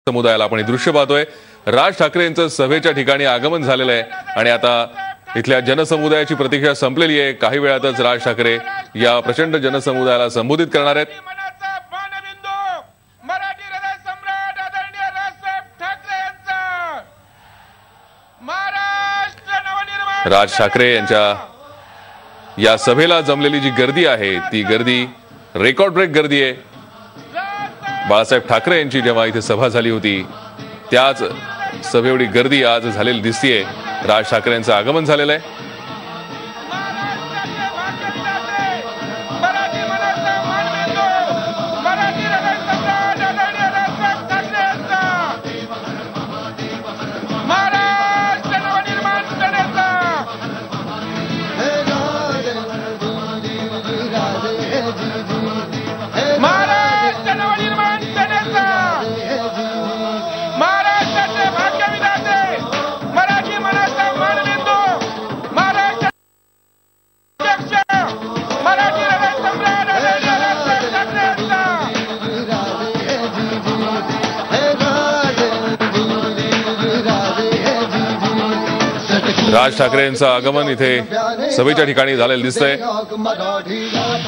समुदायाला आपण हे दृश्य पाहतोय। राज ठाकरे यांचं सभेच्या ठिकाणी आगमन झालेलं आहे आणि आता इथल्या जनसमुदायाची प्रतीक्षा संपलेली आहे। काही वेळातच राज ठाकरे या प्रचंड जनसमुदायाला संबोधित करणार आहेत। राज ठाकरे यांच्या या सभेला जमलेली जी गर्दी आहे ती गर्दी रेकॉर्ड ब्रेक गर्दी आहे। बाळासाहेब ठाकरे यांची जेव्हा इथे सभा झाली होती त्याच सभेएवढी गर्दी आज झालेली दिसतेय। राज ठाकरे यांचं आगमन झालेलं आहे। राज ठाकरे यांचं आगमन इथे सभेच्या ठिकाणी झालेलं दिसतंय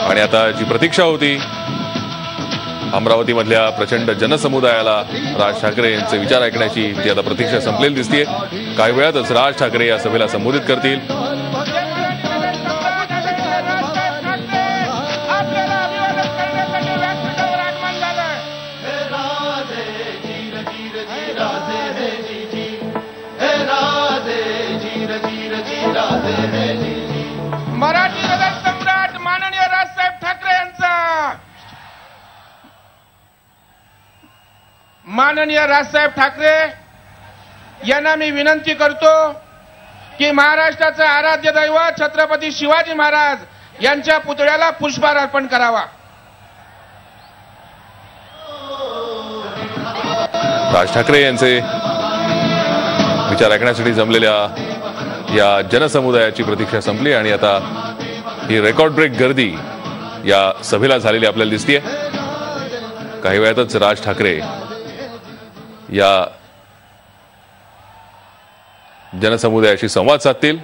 आणि आता जी प्रतीक्षा होती अमरावतीमधल्या प्रचंड जनसमुदायाला राज ठाकरे यांचे विचार ऐकण्याची ती आता प्रतीक्षा संपलेली दिसतेय। काही वेळातच राज ठाकरे या सभेला संबोधित करतील। मराठी हृदय सम्राट माननीय राजसाहेब ठाकरे यांचा माननीय राजसाहेब ठाकरे यांना मी विनंती करतो की महाराष्ट्राचे आराध्य दैवत छत्रपती शिवाजी महाराज यांच्या पुतळ्याला पुष्पहार अर्पण करावा। राज ठाकरे यांचे विचार ऐकण्यासाठी जमलेल्या या जनसमुदायाची प्रतीक्षा संपली आणि आता ही रेकॉर्ड ब्रेक गर्दी या सभेला झालेली आपल्याला दिसतेय। काही वेळातच राज ठाकरे या जनसमुदायाशी संवाद साधतील।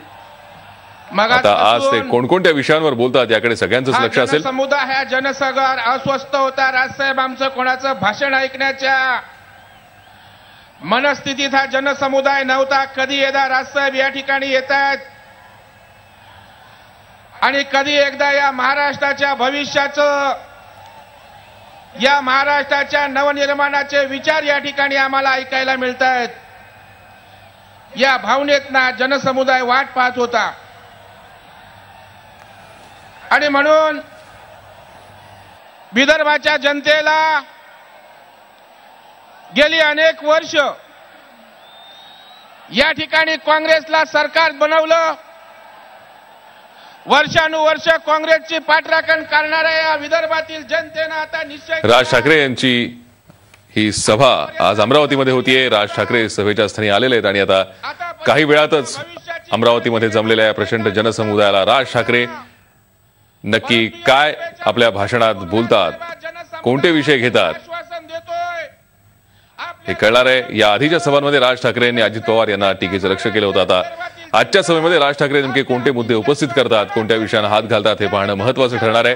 आता आज ते कोणकोणत्या विषयांवर बोलतात याकडे सगळ्यांचंच लक्ष असेल। समुदाय हा जनसागर अस्वस्थ होता राजसाहेब आमचं कोणाचं भाषण ऐकण्याच्या मनस्थितीत हा जनसमुदाय नव्हता। कधी एकदा राजसाहेब या ठिकाणी येत आहेत आणि कधी एकदा या महाराष्ट्राच्या भविष्याचं या महाराष्ट्राच्या नवनिर्माणाचे विचार या ठिकाणी आम्हाला ऐकायला मिळत आहेत। या भावनेतना जनसमुदाय वाट पाहत होता आणि म्हणून विदर्भाच्या जनतेला गेली अनेक वर्ष या ठिकाणी काँग्रेसला सरकार बनवलं। वर्षानुवर्ष काँग्रेसची पाठराखण करणाऱ्या या विदर्भातील जनतेनं आता निश्चय राज ठाकरे यांची ही सभा आज अमरावतीमध्ये होतीये। राज ठाकरे सभेच्या स्थानी आलेले आहेत आणि आता काही वेळातच अमरावतीमध्ये जमलेल्या या प्रचंड जनसमुदायाला राज ठाकरे नक्की काय आपल्या भाषणात बोलतात, कोणते विषय घेतात हे कळणार आहे। या आधीच्या सभांमध्ये राज ठाकरे यांनी अजित पवार यांना टीकेचं लक्ष केलं होतं। आता आजच्या सभेमध्ये राज ठाकरे नेमके कोणते मुद्दे उपस्थित करतात, कोणत्या विषयांना हात घालतात हे पाहणं महत्त्वाचं ठरणार आहे।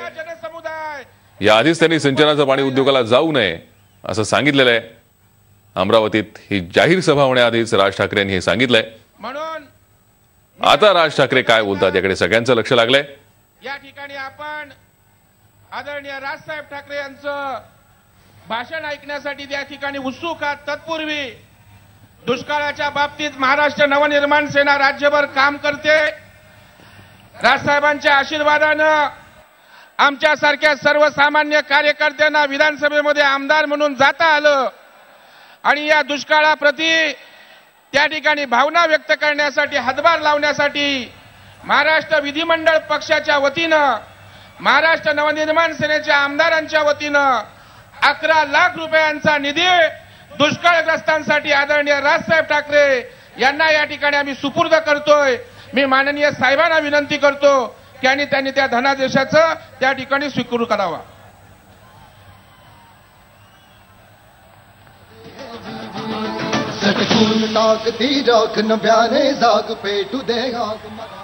या आधीच त्यांनी सिंचनाचं पाणी उद्योगाला जाऊ नये असं सांगितलेलं आहे। अमरावतीत ही जाहीर सभा होण्याआधीच राज ठाकरे यांनी हे सांगितलंय। म्हणून आता राज ठाकरे काय बोलतात याकडे सगळ्यांचं लक्ष लागलंय। या ठिकाणी आपण आदरणीय राजसाहेब ठाकरे यांचं भाषण ऐकण्यासाठी त्या ठिकाणी उत्सुक आहात। तत्पूर्वी दुष्काळाच्या बाबतीत महाराष्ट्र नवनिर्माण सेना राज्यभर काम करते। राजसाहेबांच्या आशीर्वादानं आमच्यासारख्या सर्वसामान्य कार्यकर्त्यांना विधानसभेमध्ये आमदार म्हणून जाता आलं आणि या दुष्काळाप्रती त्या ठिकाणी भावना व्यक्त करण्यासाठी हातभार लावण्यासाठी महाराष्ट्र विधिमंडळ पक्षाच्या वतीनं महाराष्ट्र नवनिर्माण सेनेच्या आमदारांच्या वतीनं 11 लाख रुपयांचा निधी दुष्काळग्रस्तांसाठी आदरणीय राजसाहेब ठाकरे यांना या ठिकाणी आम्ही सुपूर्द करतोय। मी माननीय साहेबांना विनंती करतो की त्यांनी त्या धनादेशाचं त्या ठिकाणी स्वीकार करावा। खून टाकती राख नव्याने जाग पेटू दे आग मला.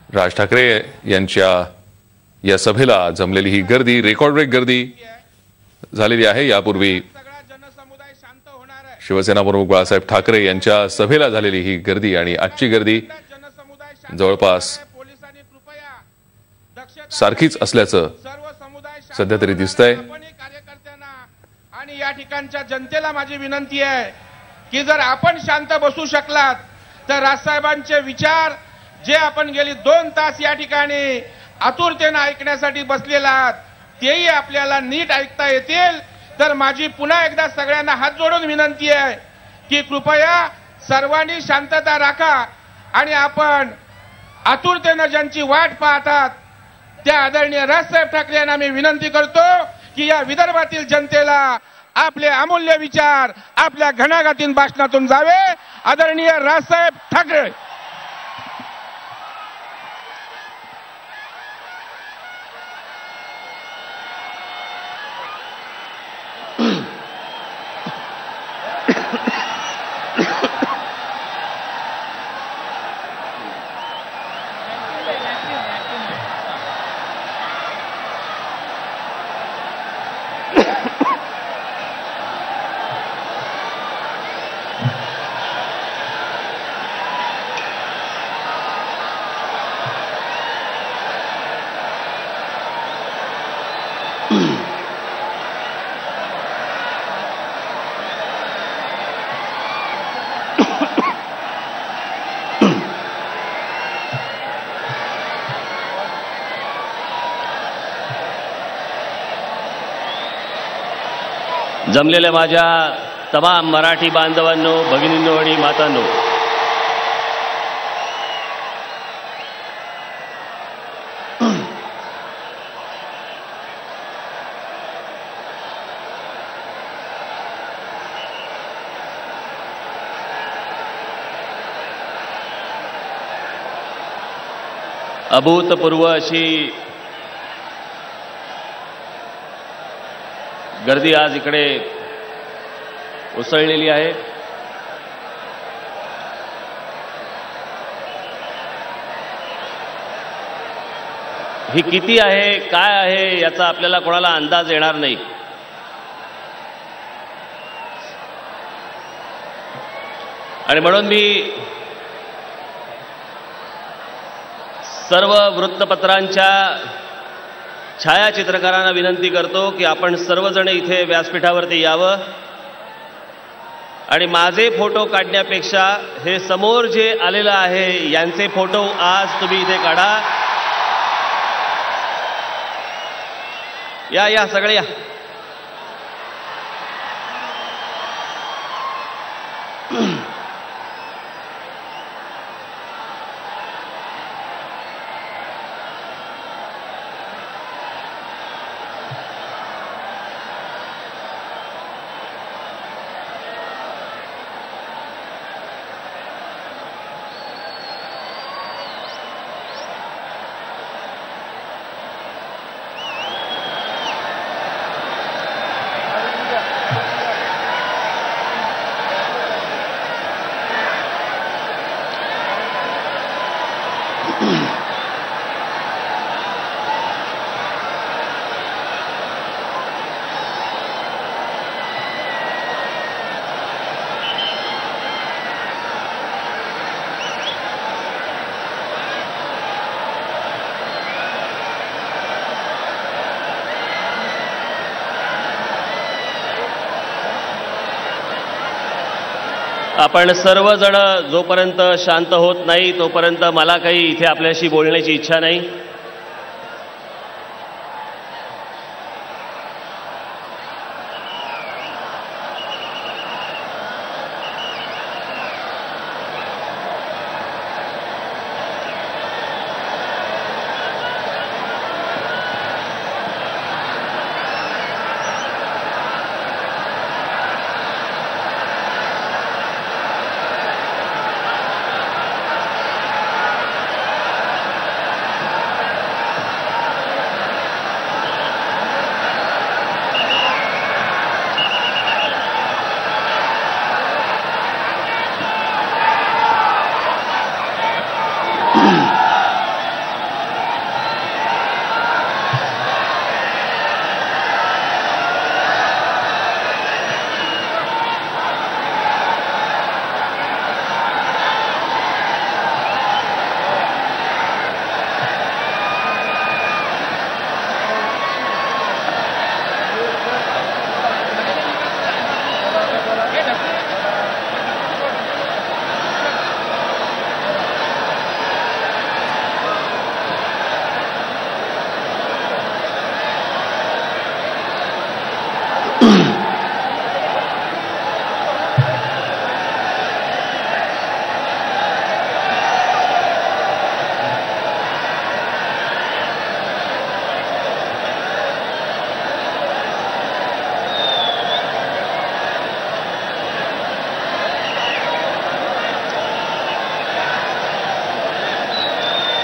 राज ठाकरे यांच्या या सभेला जमलेली ही गर्दी रेकॉर्ड ब्रेक गर्दी झालेली आहे. यापूर्वी सगळा जनसमुदाय शांत होणार आहे. शिवसेना प्रमुख बाळासाहेब ठाकरे यांच्या सभेला झालेली ही गर्दी आणि आजची गर्दी जनसमुदाय शांत जवळपास होणार आहे. पोलिसांनी कृपया दक्षता सारखीच असल्याचं सर्व समुदाय शांत सध्या तरी होणार दिसतंय. आहे. आपणही कार्यकर्त्यांना आणि या ठिकाणच्या जनतेला माझी विनंती आहे की जर आपण शांत बसू शकलात तर राजसाहेबांचे विचार जे आपण गेली 2 तास या ठिकाणी आतुरतेनं ऐकण्यासाठी बसलेला आहात तेही आपल्याला नीट ऐकता येतील. तर माझी पुन्हा एकदा सगळ्यांना हात जोडून विनंती आहे की कृपया सर्वांनी शांतता राखा आणि आपण आतुरतेनं ज्यांची वाट पाहतात त्या आदरणीय राजसाहेब ठाकरे यांना मी विनंती करतो की या विदर्भातील जनतेला आपले अमूल्य विचार आपल्या घणाघातीन भाषणातून जावे. आदरणीय राजसाहेब ठाकरे. जमलेल्या माझ्या तमाम मराठी बांधवांनो, भगिनींनो आणि मातांनो, अभूतपूर्व अशी गर्दी आज इकडे उसळलेली आहे. ही किती आहे, काय आहे याचा आपल्याला कोणाला अंदाज येणार नाही. आणि म्हणून मी सर्व वृत्तपत्रांच्या छायाचित्रकारांना विनंती करतो की आपण सर्वजण इथे व्यासपीठावरती यावं आणि माझे फोटो काढण्यापेक्षा हे समोर जे आलेलं आहे यांचे फोटो आज तुम्ही इथे काढा. या सगळे या. आपण सर्वजण जोपर्यंत शांत होत नाही तोपर्यंत मला काही इथे आपल्याशी बोलण्याची इच्छा नाही.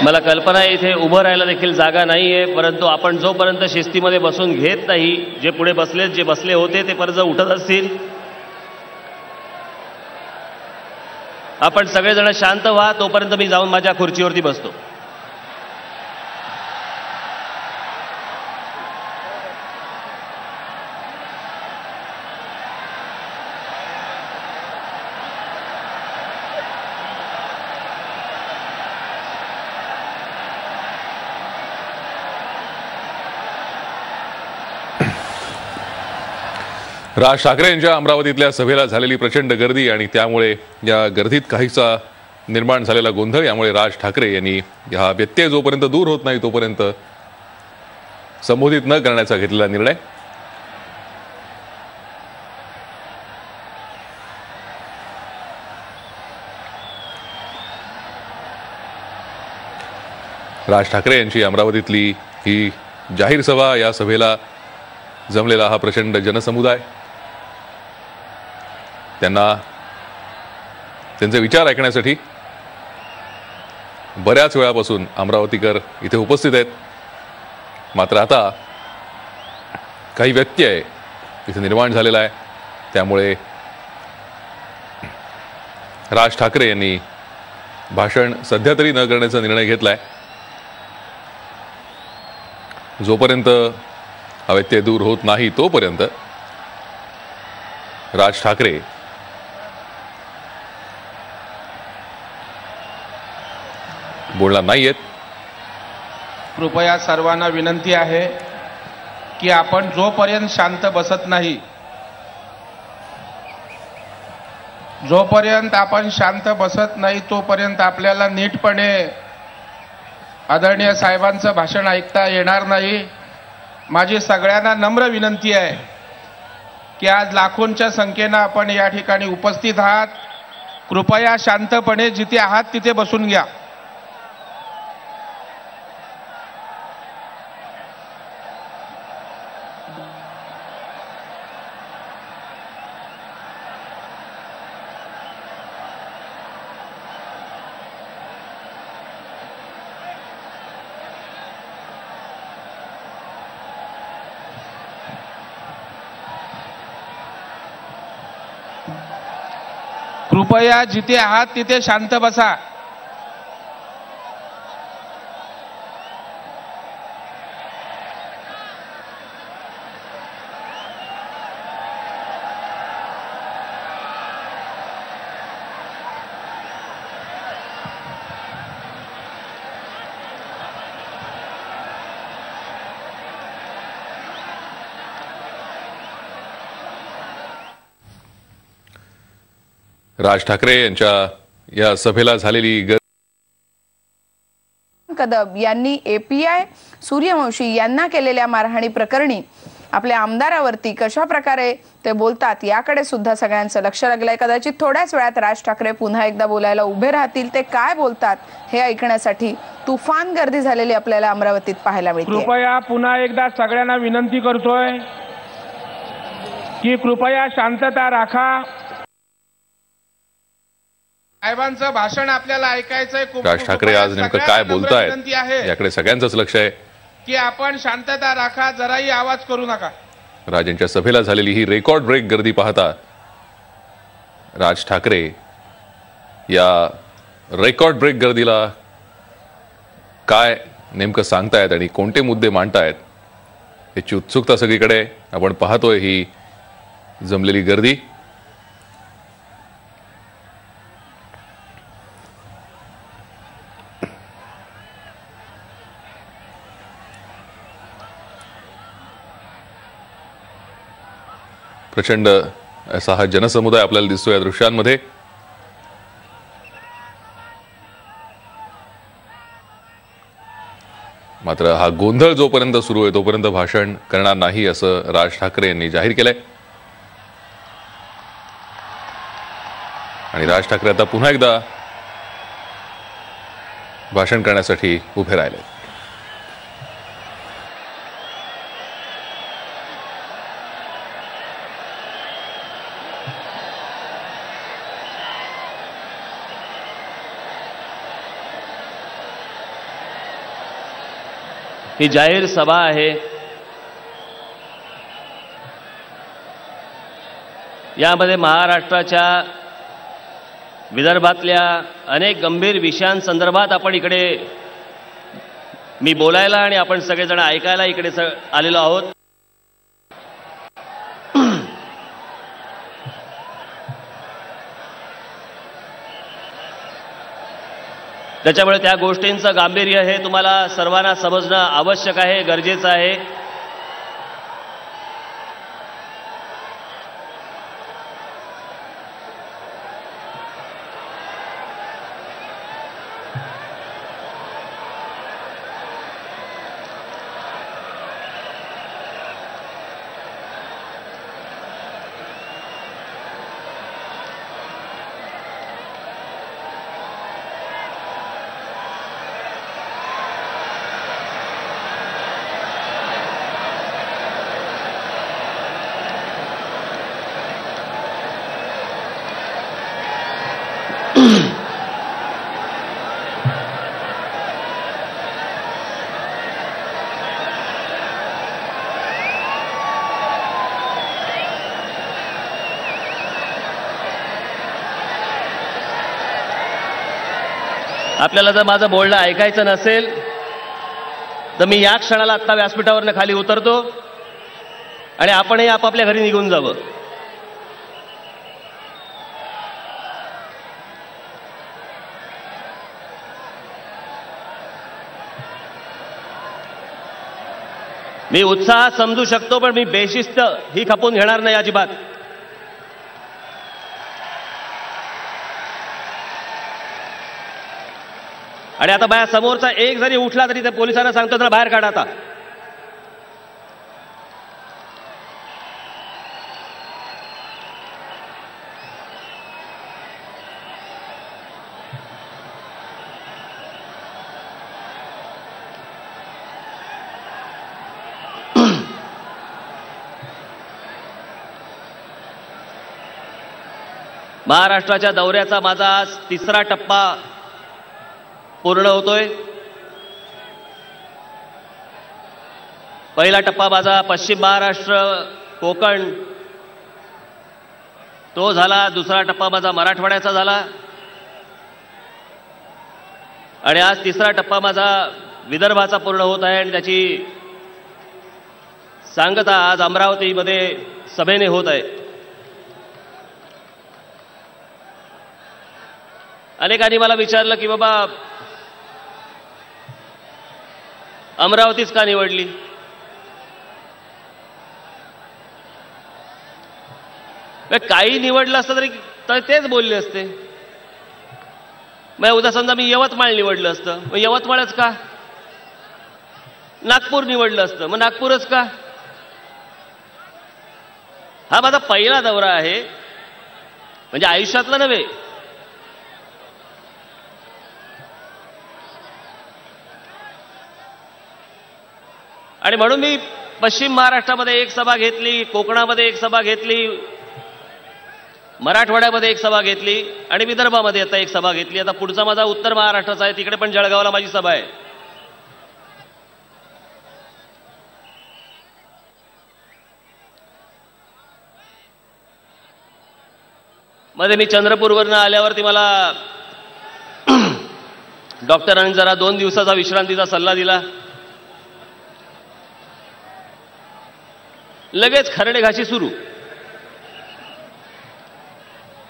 मला कल्पना आहे इथे उभं राहायला देखील जागा नाही आहे, परंतु आपण जोपर्यंत शिस्तीमध्ये बसून घेत नाही, जे पुढे बसले जे बसले होते ते परत उठत असतील, आपण सगळेजण शांत व्हा, तोपर्यंत मी जाऊन माझ्या खुर्चीवरती बसतो. राज ठाकरे यांच्या अमरावतीतल्या सभेला झालेली प्रचंड गर्दी आणि त्यामुळे या गर्दीत काहीसा निर्माण झालेला गोंधळ, यामुळे राज ठाकरे यांनी हा व्यत्यय जोपर्यंत दूर होत नाही तोपर्यंत संबोधित न करण्याचा घेतलेला निर्णय. राज ठाकरे यांची अमरावतीतली ही जाहीर सभा, या सभेला जमलेला हा प्रचंड जनसमुदाय, त्यांना त्यांचे विचार ऐकण्यासाठी बऱ्याच वेळापासून अमरावतीकर इथे उपस्थित आहेत. मात्र आता काही व्यत्यय इथे निर्माण झालेला आहे, त्यामुळे राज ठाकरे यांनी भाषण सध्या तरी न करण्याचा निर्णय घेतलाय. जोपर्यंत हा व्यत्यय दूर होत नाही तोपर्यंत राज ठाकरे बोलणार नाहीयेत. कृपया सर्वांना विनंती आहे की आपण जोपर्यंत शांत बसत नाही, जोपर्यंत आपण शांत बसत नाही तोपर्यंत आपल्याला नीटपणे आदरणीय साहेबांचं भाषण ऐकता येणार नाही. माझी सगळ्यांना नम्र विनंती आहे की आज लाखोंच्या संख्येनं आपण या ठिकाणी उपस्थित आहात. कृपया शांतपणे जिथे आहात तिथे बसून घ्या. कृपया जिथे आहात तिथे शांत बसा. राज ठाकरे यांच्या या सभेला झालेली कदम यांनी एपीआय सूर्यवंशी यांना केलेल्या मारहाणी प्रकरणी आपल्या आमदारावरती कशा प्रकारे ते बोलतात याकडे सुद्धा सगळ्यांचं लक्ष लागलंय. कदाचित थोड्याच वेळात राज ठाकरे पुन्हा एकदा बोलायला उभे राहतील. ते काय बोलतात हे ऐकण्यासाठी तुफान गर्दी झालेली आपल्याला अमरावतीत पाहायला मिळते. कृपया पुन्हा एकदा सगळ्यांना विनंती करतोय की कृपया शांतता राखा. साहेबांचं भाषण आपल्याला ऐकायचंय. राज ठाकरे आज नेमकं काय बोलतायत याकडे सगळ्यांचंच लक्ष आहे की आपण शांतता राखा, जराही आवाज करू नका. राज यांच्या सभेला झालेली ही रेकॉर्ड ब्रेक गर्दी पाहता राज ठाकरे या रेकॉर्ड ब्रेक गर्दीला काय नेमकं सांगतायत आणि कोणते मुद्दे मांडतायत याची उत्सुकता सगळीकडे. आपण पाहतोय ही जमलेली गर्दी. प्रचंड असा हा जनसमुदाय आपल्याला दिसतोय या दृश्यांमध्ये. मात्र हा गोंधळ जोपर्यंत सुरू आहे तोपर्यंत भाषण करणार नाही असं राज ठाकरे यांनी जाहीर केलंय. आणि राज ठाकरे आता पुन्हा एकदा भाषण करण्यासाठी उभे राहिले. ही जाहीर सभा आहे. यामध्ये महाराष्ट्राच्या विदर्भातल्या अनेक गंभीर विषयांसंदर्भात आपण इकडे मी बोलायला आणि आपण सगळेजण ऐकायला इकडे आलेलो आहोत. त्याच्यामुळे त्या गोष्टींचं गांभीर्य हे तुम्हाला सर्वांना समजणं आवश्यक आहे, गरजेचं आहे. आपल्याला जर माझं बोलणं ऐकायचं नसेल तर मी या क्षणाला आत्ता व्यासपीठावरनं खाली उतरतो आणि आपणही आपापल्या घरी निघून जावं. मी उत्साह समजू शकतो, पण मी बेशिस्त ही खपून घेणार नाही अजिबात. आणि आता बाया समोरचा एक जरी उठला तरी ते पोलिसांना सांगतो त्याला बाहेर काढा. आता महाराष्ट्राच्या दौऱ्याचा माझा आज तिसरा टप्पा पूर्ण होतोय. पहिला टप्पा माझा पश्चिम महाराष्ट्र, कोकण तो झाला. दुसरा टप्पा माझा मराठवाड्याचा झाला आणि आज तिसरा टप्पा माझा विदर्भाचा पूर्ण होत आहे. आणि त्याची सांगता आज अमरावतीमध्ये सभेने होत आहे. अनेकांनी मला विचारलं की बाबा अमरावतीच का निवडली. काही निवडलं असतं तरी तेच बोलले असते. मग उद्या समजा मी यवतमाळ निवडलं असतं, मग यवतमाळच का. नागपूर निवडलं असतं, मग नागपूरच का. हा माझा पहिला दौरा आहे, म्हणजे आयुष्यातला नव्हे. आणि म्हणून मी पश्चिम महाराष्ट्रामध्ये एक सभा घेतली, कोकणामध्ये एक सभा घेतली, मराठवाड्यामध्ये एक सभा घेतली आणि विदर्भामध्ये आता एक सभा घेतली. आता पुढचा माझा उत्तर महाराष्ट्राचा आहे, तिकडे पण जळगावला माझी सभा आहे. मध्ये मी चंद्रपूरवरनं आल्यावरती मला डॉक्टरांनी जरा 2 दिवसाचा विश्रांतीचा सल्ला दिला. लगेच खरडे घाशी सुरू.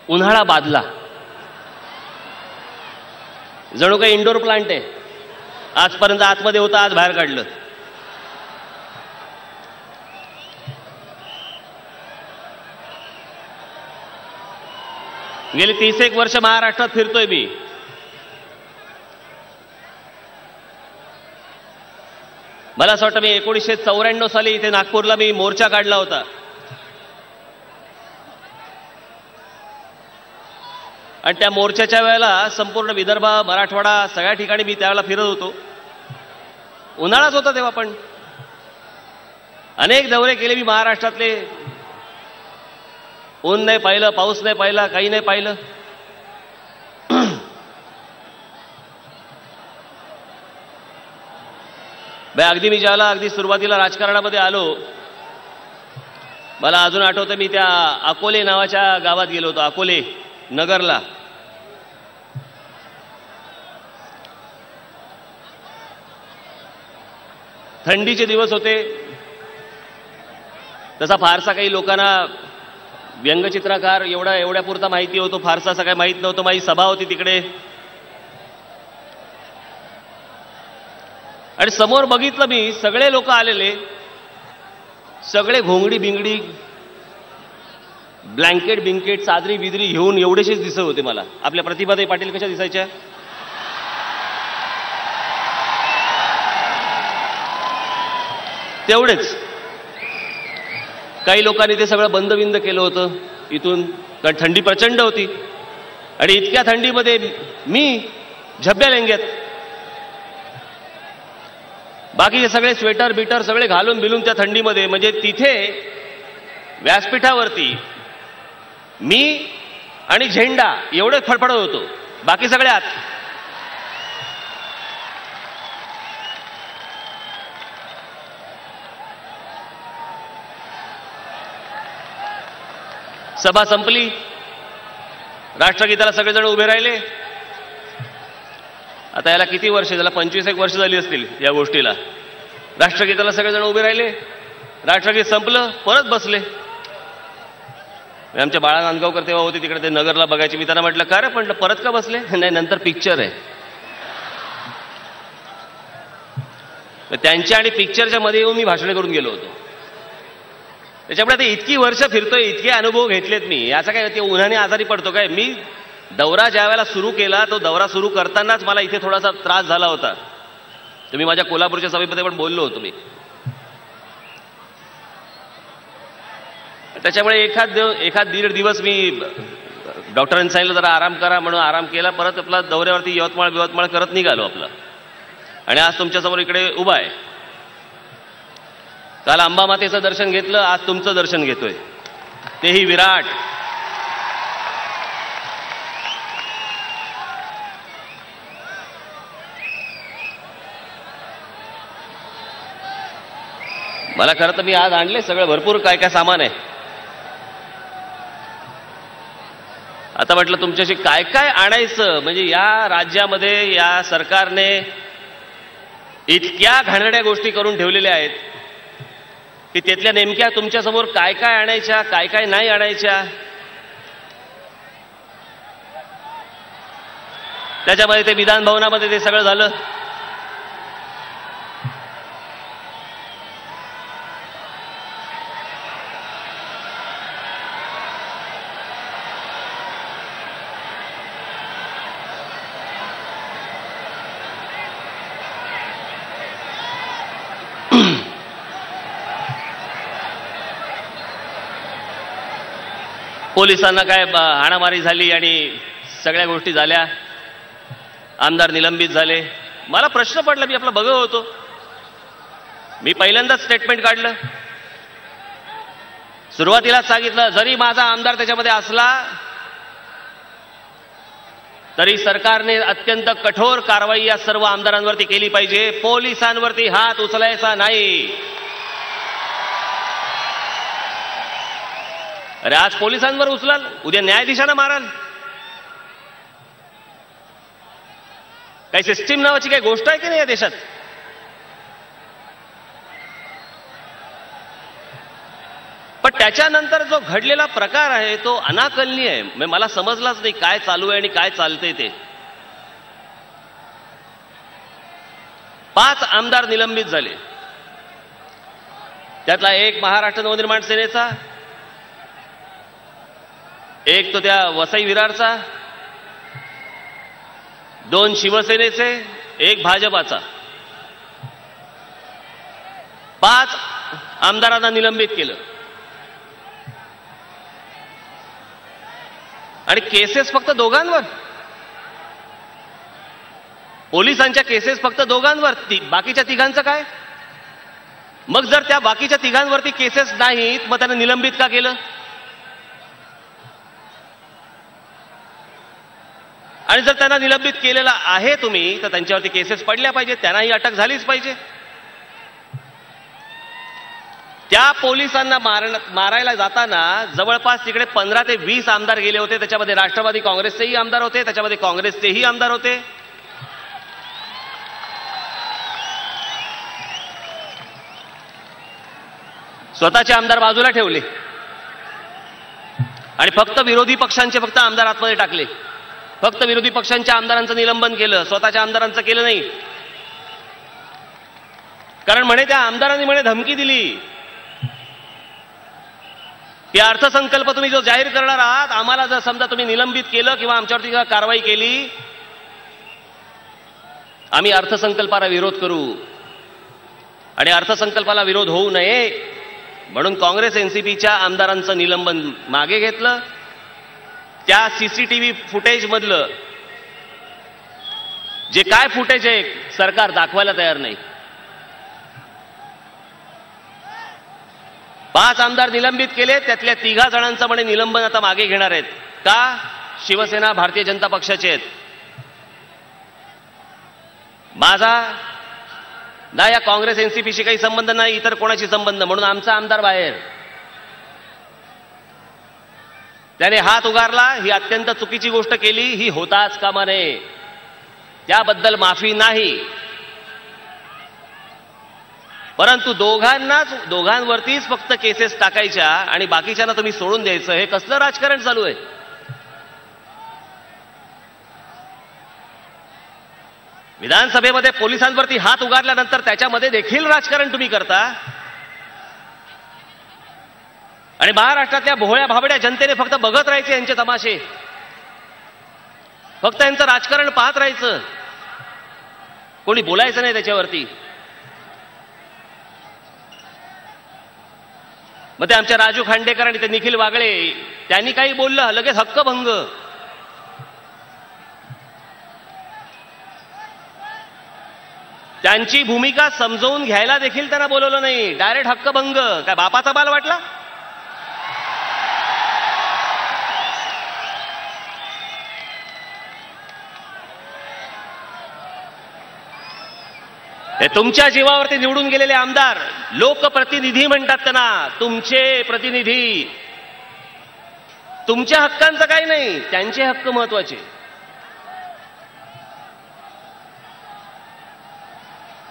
उन्हाळा बादला, जणू काही इंडोर प्लांट आहे. आजपर्यंत आतमध्ये होता, आज बाहेर काढलं. गेली 30 वर्ष महाराष्ट्रात फिरतोय मी. मला असं वाटतं मी 1994 साली इथे नागपूरला मी मोर्चा काढला होता. आणि त्या मोर्चाच्या वेळेला संपूर्ण विदर्भ, मराठवाडा सगळ्या ठिकाणी मी त्यावेळेला फिरत होतो. उन्हाळाच होता तेव्हा, पण अनेक दौरे केले मी महाराष्ट्रातले. ऊन नाही पाहिलं, पाऊस नाही पाहिला, काही नाही पाहिलं. अगदी मी ज्याला अगदी सुरुवातीला राजकारणामध्ये आलो, मला अजून आठवतं मी त्या अकोले नावाच्या गावात गेलो होतो, अकोले नगरला. थंडीचे दिवस होते. तसा फारसा काही लोकांना व्यंगचित्रकार एवढ्यापुरता माहिती होतो, फारसा असं काही माहीत नव्हतं. माझी सभा होती तिकडे आणि समोर बघितलं मी, सगळे लोक आलेले, सगळे घोंगडी बिंगडी ब्लँकेट बिंकेट चादरी बिदरी घेऊन एवढेसेच दिसत होते मला. आपल्या प्रतिभाताई पाटील कशा दिसायच्या? तेवढेच. काही लोकांनी ते सगळं बंद बिंद केलं होतं इथून, कारण थंडी प्रचंड होती. आणि इतक्या थंडीमध्ये मी झब्या लेंग्यात, बाकीचे सगळे स्वेटर बिटर सगळे घालून बिलून त्या थंडीमध्ये, म्हणजे तिथे व्यासपीठावरती मी आणि झेंडा एवढे फडफडत होतो, बाकी सगळे आत. सभा संपली, राष्ट्रगीताला सगळेजण उभे राहिले. आता याला किती वर्ष झाला? 25-1 वर्ष झाली असतील या गोष्टीला. राष्ट्रगीताला सगळेजण उभे राहिले, राष्ट्रगीत संपलं, परत बसले. आमच्या बाळा नांदगावकर तेव्हा होते तिकडे, ते नगरला बघायचे. मी त्यांना म्हटलं, का रे म्हटलं परत का बसले? नाही, नंतर पिक्चर आहे. त्यांच्या आणि पिक्चरच्या मध्ये येऊन मी भाषण करून गेलो होतो. त्याच्यामुळे आता इतकी वर्ष फिरतोय, इतके अनुभव घेतलेत मी. याचा काय ते उन्हाने आजारी पडतो काय? मी दौरा ज्या वेळेला सुरू केला, तो दौरा सुरू करतानाच मला इथे थोडासा त्रास झाला होता. तुम्ही माझ्या कोल्हापूरच्या सभेमध्ये पण बोललो होतो मी. त्याच्यामुळे एखाद दीड दिवस मी डॉक्टरांनी सांगितलं जरा आराम करा म्हणून आराम केला. परत आपला दौऱ्यावरती यवतमाळ करत निघालो आपलं. आणि आज तुमच्यासमोर इकडे उभा आहे. काल अंबामातेचं दर्शन घेतलं, आज तुमचं दर्शन घेतोय, तेही विराट. मला खरं तर मी आज आणले सगळं, भरपूर काय काय सामान आहे. आता म्हटलं तुमच्याशी काय काय आणायचं, म्हणजे या राज्यामध्ये या सरकारने इतक्या घाणेरड्या गोष्टी करून ठेवलेल्या आहेत की त्यातल्या नेमक्या तुमच्यासमोर काय काय आणायच्या, काय काय नाही आणायच्या. त्याच्यामध्ये ते विधान भवनामध्ये ते सगळं झालं. पोलिसांना काय हाणामारी झाली आणि सगळ्या गोष्टी झाल्या, आमदार निलंबित झाले. मला प्रश्न पडला, मी आपला बघत होतो, मी पहिल्यांदाच स्टेटमेंट काढलं. सुरुवातीलाच सांगितलं, जरी माझा आमदार त्याच्यामध्ये असला तरी सरकारने अत्यंत कठोर कारवाई या सर्व आमदारांवरती केली पाहिजे. पोलिसांवरती हात उचलायचा नाही. अरे आज पोलिसांवर उचलाल, उद्या न्यायाधीशांना माराल. काही सिस्टीम नावाची काही गोष्ट आहे की नाही या देशात? पण त्याच्यानंतर जो घडलेला प्रकार आहे तो अनाकलनीय आहे. मला समजलाच नाही काय चालू आहे आणि काय चालतंय ते. 5 आमदार निलंबित झाले. त्यातला एक महाराष्ट्र नवनिर्माण सेनेचा, एक तो त्या वसई विरारचा, 2 शिवसेनेचे, एक भाजपाचा. 5 आमदारांना निलंबित केलं. आणि केसेस फक्त दोघांवर, पोलिसांच्या केसेस फक्त दोघांवर. बाकीच्या तिघांचं काय? मग जर त्या बाकीच्या तिघांवरती केसेस नाहीत, मग त्यांना निलंबित का केलं? आणि जर त्यांना निलंबित केलेला आहे तुम्ही, तर त्यांच्यावरती केसेस पडल्या पाहिजे, त्यांनाही अटक झालीच पाहिजे. त्या पोलिसांना मारायला जाताना जवळपास तिकडे 15 ते 20 आमदार गेले होते. त्याच्यामध्ये राष्ट्रवादी काँग्रेसचेही आमदार होते, त्याच्यामध्ये काँग्रेसचेही आमदार होते. स्वतःचे आमदार बाजूला ठेवले आणि फक्त विरोधी पक्षांचे फक्त आमदार आतमध्ये टाकले. फक्त विरोधी पक्षांच्या आमदारांचं निलंबन केलं, स्वतःच्या आमदारांचं केलं नाही. कारण म्हणे त्या आमदारांनी म्हणे धमकी दिली की अर्थसंकल्प तुम्ही जो जाहीर करणार आहात, आम्हाला जर समजा तुम्ही निलंबित केलं किंवा आमच्यावरती कारवाई केली, आम्ही अर्थसंकल्पाला विरोध करू. आणि अर्थसंकल्पाला विरोध होऊ नये म्हणून काँग्रेस एनसीपीच्या आमदारांचं निलंबन मागे घेतलं. त्या सीसीटीव्ही फुटेज मधलं जे काय फुटेज आहे सरकार दाखवायला तयार नाही. 5 आमदार निलंबित केले, त्यातल्या 3 जणांचं म्हणे निलंबन आता मागे घेणार आहेत. का? शिवसेना भारतीय जनता पक्षाचे आहेत. माझा ना या काँग्रेस एनसीपीशी काही संबंध नाही, इतर कोणाशी संबंध, म्हणून आमचा आमदार बाहेर. त्याने हात उगारला, ही अत्यंत चुकीची गोष्ट केली, ही होताच कामा नये. त्याबद्दल माफी नाही. परंतु दोघांवरतीच फक्त केसेस टाकायच्या आणि बाकीच्यांना तुम्ही सोडून द्यायचं, हे कसलं राजकारण चालू आहे? विधानसभेमध्ये पोलिसांवरती हात उगारल्यानंतर त्याच्यामध्ये देखील राजकारण तुम्ही करता आणि महाराष्ट्रातल्या भोळ्या भाबड्या जनतेने फक्त बघत राहायचे यांचे तमाशे, फक्त यांचं राजकारण पाहत राहायचं, कोणी बोलायचं नाही त्याच्यावरती. मग ते आमच्या राजू खांडेकर आणि ते निखिल वागळे त्यांनी काही बोललं लगेच हक्कभंग. त्यांची भूमिका समजावून घ्यायला देखील त्यांना बोलवलं नाही, डायरेक्ट हक्कभंग. काय बापाचा बाल वाटला? हे तुमच्या जीवावरती निवडून गेलेले आमदार, लोकप्रतिनिधी म्हणतात त्यांना, तुमचे प्रतिनिधी. तुमच्या हक्कांचं काही नाही, त्यांचे हक्क महत्वाचे.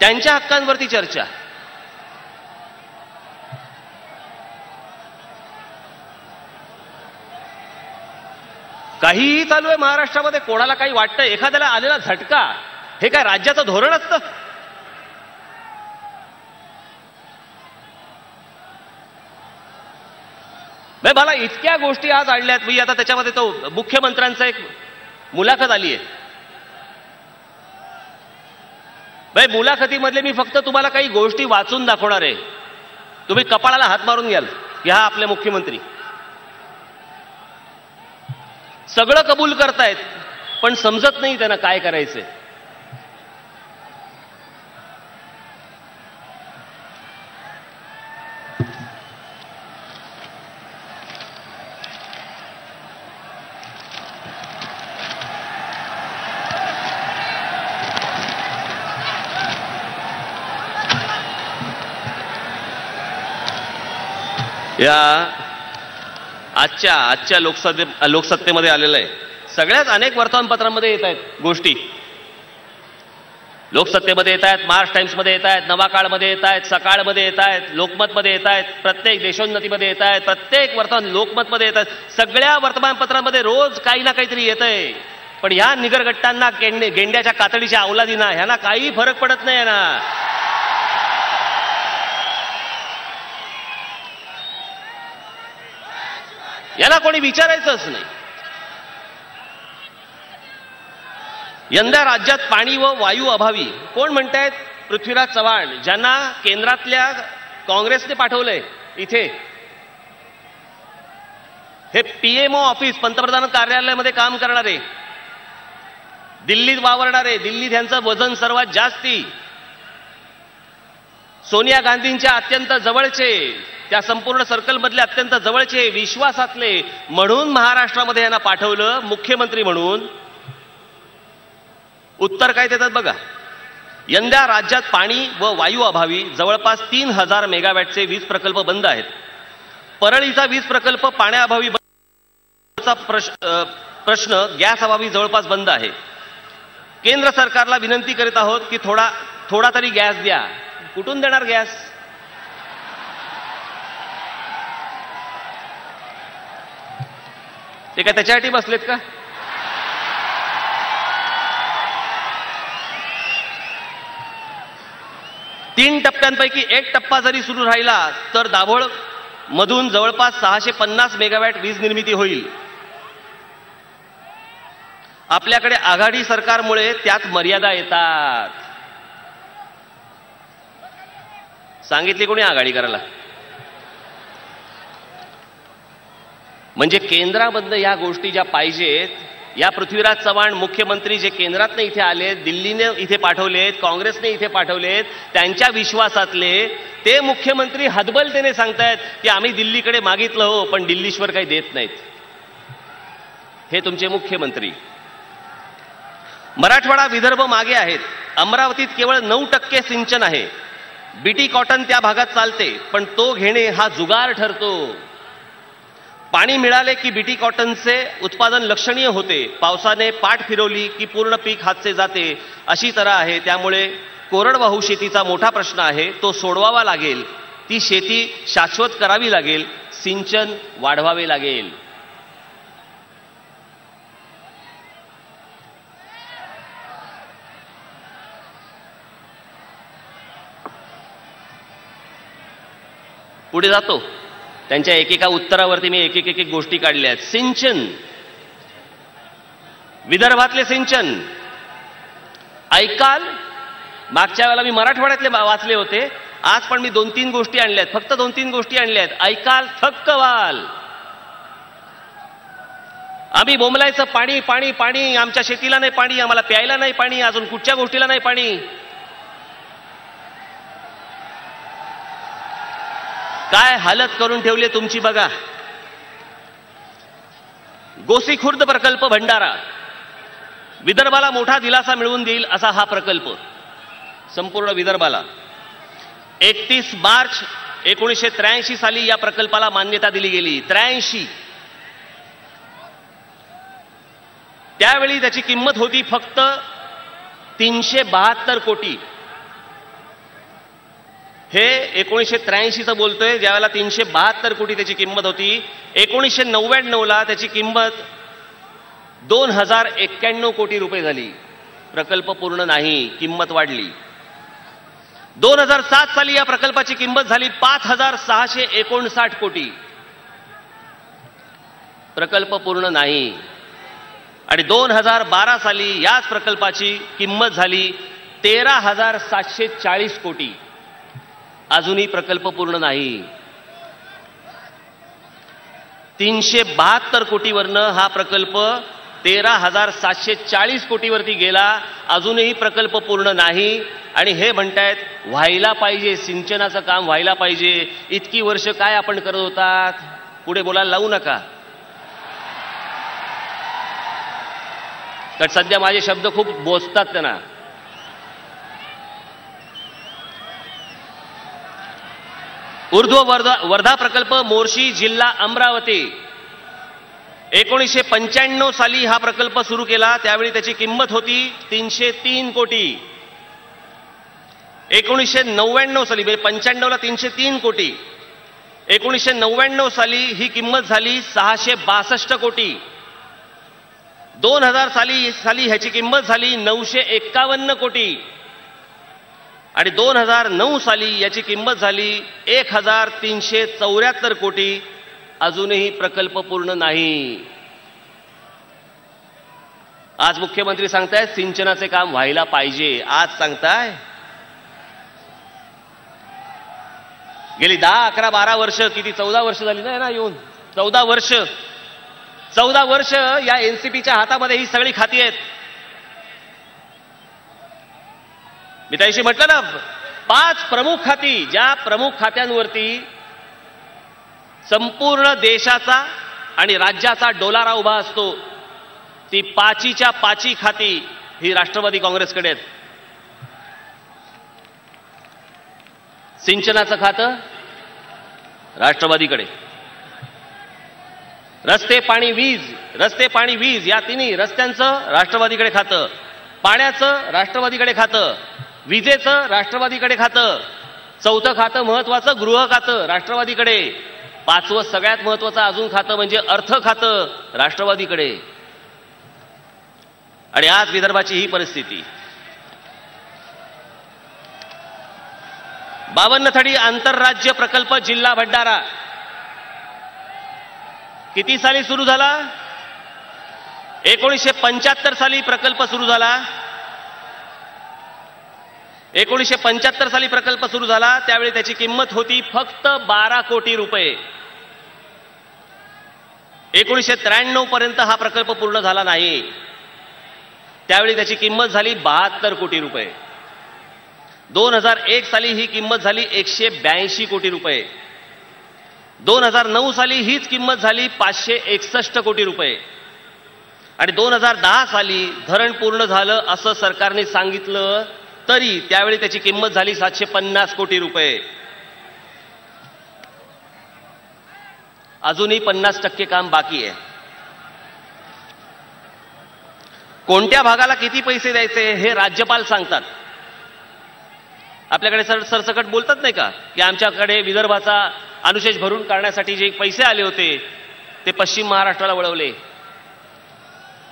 त्यांच्या हक्कांवरती चर्चा. काहीही चालू आहे महाराष्ट्रामध्ये, कोणाला काही वाटतं, एखाद्याला आलेला झटका, हे काय राज्याचं धोरण असतं? मला इतक्या गोष्टी आज आणल्यात. मी आता त्याच्यामध्ये तो मुख्यमंत्र्यांचा एक मुलाखत आली आहे. मुलाखतीमधले मी फक्त तुम्हाला काही गोष्टी वाचून दाखवणार आहे. तुम्ही कपाळाला हात मारून घ्याल की हा आपले मुख्यमंत्री. सगळं कबूल करतायत पण समजत नाही त्यांना काय करायचंय. या आजच्या लोकसत्तेमध्ये आलेलं आहे. सगळ्याच अनेक वर्तमानपत्रांमध्ये येत आहेत गोष्टी. लोकसत्तेमध्ये येत आहेत, महाराष्ट्र टाइम्समध्ये येत आहेत, नवाकाळमध्ये येत आहेत, सकाळमध्ये येत आहेत, लोकमतमध्ये येत आहेत, प्रत्येक देशोन्नतीमध्ये येत आहेत, प्रत्येक लोकमतमध्ये येत आहेत. सगळ्या वर्तमानपत्रांमध्ये रोज काही ना काहीतरी येत आहे. पण ह्या निगरगट्टांना, गेंड्याच्या कातडीच्या अवलादींना, ह्यांना काही फरक पडत नाही ना. याला कोणी विचारायचंच नाही. यंदा राज्यात पाणी व वायू अभावी. कोण म्हणतायत? पृथ्वीराज चव्हाण, ज्यांना केंद्रातल्या काँग्रेसने पाठवलंय इथे. हे पीएमओ ऑफिस, पंतप्रधान कार्यालयामध्ये काम करणारे, दिल्लीत वावरणारे, दिल्लीत यांचं वजन सर्वात जास्ती, सोनिया गांधींच्या अत्यंत जवळचे, त्या संपूर्ण सर्कलमधले अत्यंत जवळचे, विश्वासातले, म्हणून महाराष्ट्रामध्ये यांना पाठवलं मुख्यमंत्री म्हणून. उत्तर काय देतात बघा. यंदा राज्यात पाणी व वायू अभावी जवळपास 3000 मेगावॅटचे वीज प्रकल्प बंद आहेत. परळीचा वीज प्रकल्प पाण्याअभावी प्रश्न गॅस अभावी जवळपास बंद आहे. केंद्र सरकारला विनंती करीत आहोत की थोडा तरी गॅस द्या. कुठून देणार गॅस? ते काय त्याच्यासाठी बसलेत का? तीन टप्प्यांपैकी एक टप्पा जरी सुरू राहिला तर दाभोळ मधून जवळपास 650 मेगावॅट वीज निर्मिती होईल. आपल्याकडे आघाडी सरकारमुळे त्यात मर्यादा येतात. सांगितली कोणी आघाडी करायला? म्हणजे केंद्रामधनं या गोष्टी ज्या पाहिजेत, या पृथ्वीराज चव्हाण मुख्यमंत्री जे केंद्रातनं इथे आलेत, दिल्लीने इथे पाठवलेत, काँग्रेसने इथे पाठवलेत, त्यांच्या विश्वासातले ते मुख्यमंत्री हतबलतेने सांगतायत की आम्ही दिल्लीकडे मागितलं हो, पण दिल्लीश्वर काही देत नाहीत. हे तुमचे मुख्यमंत्री. मराठवाडा विदर्भ मागे आहेत. अमरावतीत केवळ 9% सिंचन आहे. बीटी कॉटन त्या भागात चालते, पण तो घेणे हा जुगार ठरतो. पाणी मिळाले की बीटी कॉटनचे उत्पादन लक्षणीय होते. पावसाने पाठ फिरवली की पूर्ण पीक हातचे जाते, अशी तऱ्हा आहे. त्यामुळे कोरडवाहू शेतीचा मोठा प्रश्न आहे, तो सोडवावा लागेल. ती शेती शाश्वत करावी लागेल. सिंचन वाढवावे लागेल. पुढे जातो. त्यांच्या एकेका उत्तरावरती मी एक गोष्टी काढल्या आहेत. सिंचन, विदर्भातले सिंचन ऐकाल. मागच्या वेळेला मी मराठवाड्यातले वाचले होते, आज पण मी 2-3 गोष्टी आणल्यात. फक्त 2-3 गोष्टी आणल्यात. ऐकाल थक्क व्हाल. आम्ही बोंबलायचं पाणी पाणी पाणी, आमच्या शेतीला नाही पाणी, आम्हाला प्यायला नाही पाणी, अजून कुठच्या गोष्टीला नाही पाणी. काय हालत करून ठेवली तुमची बघा. गोसी खुर्द प्रकल्प भंडारा विदर्भाला मोठा दिलासा मिळवून देईल असा हा प्रकल्प. संपूर्ण विदर्भाला 31 मार्च 1983 साली या प्रकल्पाला मान्यता दिली गेली. 83. त्यावेळी त्याची किंमत होती फक्त 372 कोटी. हे 1983चं बोलतोय, ज्यावेळेला 372 कोटी त्याची किंमत होती. 1999ला त्याची किंमत 2091 कोटी रुपये झाली. प्रकल्प पूर्ण नाही, किंमत वाढली. 2007 साली या प्रकल्पाची किंमत झाली 5659 कोटी. प्रकल्प पूर्ण नाही. आणि 2012 साली याच प्रकल्पाची किंमत झाली 13,740 कोटी. अजूनही प्रकल्प पूर्ण नाही. 372 कोटीवरनं हा प्रकल्प 13,740 कोटीवरती गेला. अजूनही प्रकल्प पूर्ण नाही. आणि हे म्हणतायत व्हायला पाहिजे, सिंचनाचं काम व्हायला पाहिजे. इतकी वर्ष काय आपण करत होतात? पुढे बोलायला लावू नका. तर सध्या माझे शब्द खूप बोचतात त्यांना. ऊर्ध्व वर्धा प्रकल्प मोर्शी जिल्हा अमरावती 1995 साली हा प्रकल्प सुरू केला. त्यावेळी त्याची किंमत होती 303 कोटी. 1999 साली म्हणजे 95ला 303 कोटी. 1999 साली ही किंमत झाली 662 कोटी. 2000 साली ह्याची किंमत झाली 951 कोटी. आणि 2009 साली याची किंमत झाली 1374 कोटी. अजूनही प्रकल्प पूर्ण नाही. आज मुख्यमंत्री सांगतायत सिंचनाचे काम व्हायला पाहिजे. आज सांगताय गेली 10, 11, 12 वर्ष, किती 14 वर्ष झाली ना येऊन. 14 वर्ष या एनसीपीच्या हातामध्ये ही सगळी खाती आहेत. मी त्याशी म्हटलं ना, 5 प्रमुख खाती, ज्या प्रमुख खात्यांवरती संपूर्ण देशाचा आणि राज्याचा डोलारा उभा असतो, ती 5च्या 5 खाती ही राष्ट्रवादी काँग्रेसकडे आहेत. सिंचनाचं खातं राष्ट्रवादीकडे, रस्ते पाणी वीज या तिन्ही रस्त्यांचं राष्ट्रवादीकडे खातं, पाण्याचं राष्ट्रवादीकडे खातं, विजेचं राष्ट्रवादीकडे खातं, चौथं खातं महत्वाचं गृह खातं राष्ट्रवादीकडे, पाचवं सगळ्यात महत्वाचं अजून खातं म्हणजे अर्थ खातं राष्ट्रवादीकडे. आणि आज विदर्भाची ही परिस्थिती. 52 थडी आंतरराज्य प्रकल्प जिल्हा भंडारा किती साली सुरू झाला? 1975 साली प्रकल्प सुरू झाला. 1975 साली प्रकल्प सुरू झाला. त्यावेळी त्याची किंमत होती फक्त 12 कोटी रुपये. 1993 पर्यंत हा प्रकल्प पूर्ण झाला नाही. त्यावेळी त्याची किंमत झाली 72 कोटी रुपये. 2001 साली ही किंमत झाली 182 कोटी रुपये. 2009 साली हीच किंमत झाली 561 कोटी रुपये. आणि 2010 साली धरण पूर्ण झालं असं सरकारने सांगितलं तरी त्यावेळी त्याची किंमत झाली 750 कोटी रुपये. अजूनही 50% काम बाकी आहे. कोणत्या भागाला किती पैसे द्यायचे हे राज्यपाल सांगतात. आपल्याकडे सरसकट बोलतात नाही का की आमच्याकडे विदर्भाचा अनुशेष भरून काढण्यासाठी जे पैसे आले होते ते पश्चिम महाराष्ट्राला वळवले.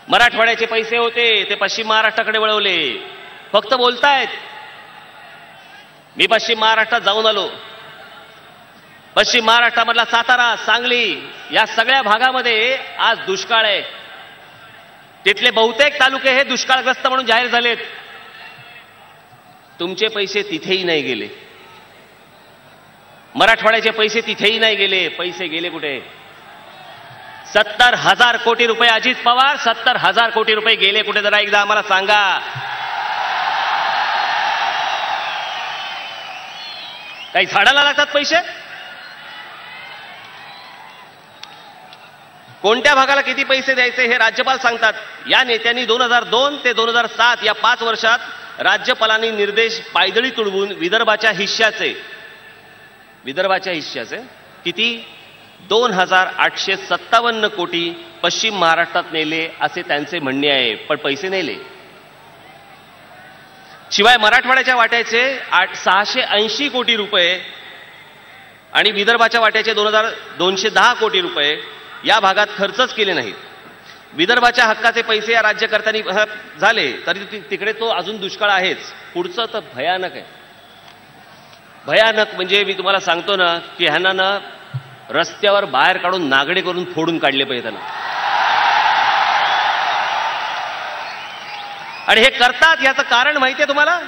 मराठवाड्याचे पैसे होते ते पश्चिम महाराष्ट्राकडे वळवले. फक्त बोलतायत. मी पश्चिम महाराष्ट्रात जाऊन आलो. पश्चिम महाराष्ट्रामधला सातारा, सांगली या सगळ्या भागामध्ये आज दुष्काळ आहे. तिथले बहुतेक तालुके हे दुष्काळग्रस्त म्हणून जाहीर झालेत. तुमचे पैसे तिथेही नाही गेले. मराठवाड्याचे पैसे तिथेही नाही गेले. पैसे गेले कुठे? 70,000 कोटी रुपये. अजित पवार 70,000 कोटी रुपये गेले कुठे? जरा एकदा आम्हाला सांगा. काही झाडाला लागतात पैसे? कोणत्या भागाला किती पैसे द्यायचे हे राज्यपाल सांगतात. या नेत्यांनी 2002 ते 2007 या 5 वर्षात राज्यपालांनी निर्देश पायदळी तुडवून विदर्भाच्या हिश्श्याचे किती 2,857 कोटी पश्चिम महाराष्ट्रात नेले असे त्यांचे म्हणणे आहे. पण पैसे नेले. शिवाय मराठवाड्याच्या वाट्याचे 680 कोटी रुपये आणि विदर्भाच्या वाट्याचे 2,210 कोटी रुपये या भागात खर्चच केले नाहीत. विदर्भाच्या हक्काचे पैसे या राज्यकर्त्यांनी झाले तरी तिकडे तो अजून दुष्काळ आहेच. पुढचं तर भयानक आहे. भयानक म्हणजे मी तुम्हाला सांगतो ना की ह्यांना ना रस्त्यावर बाहेर काढून नागडे करून फोडून काढले पाहिजे त्यांना. आणि हे करतात याचं कारण माहितीये तुम्हाला?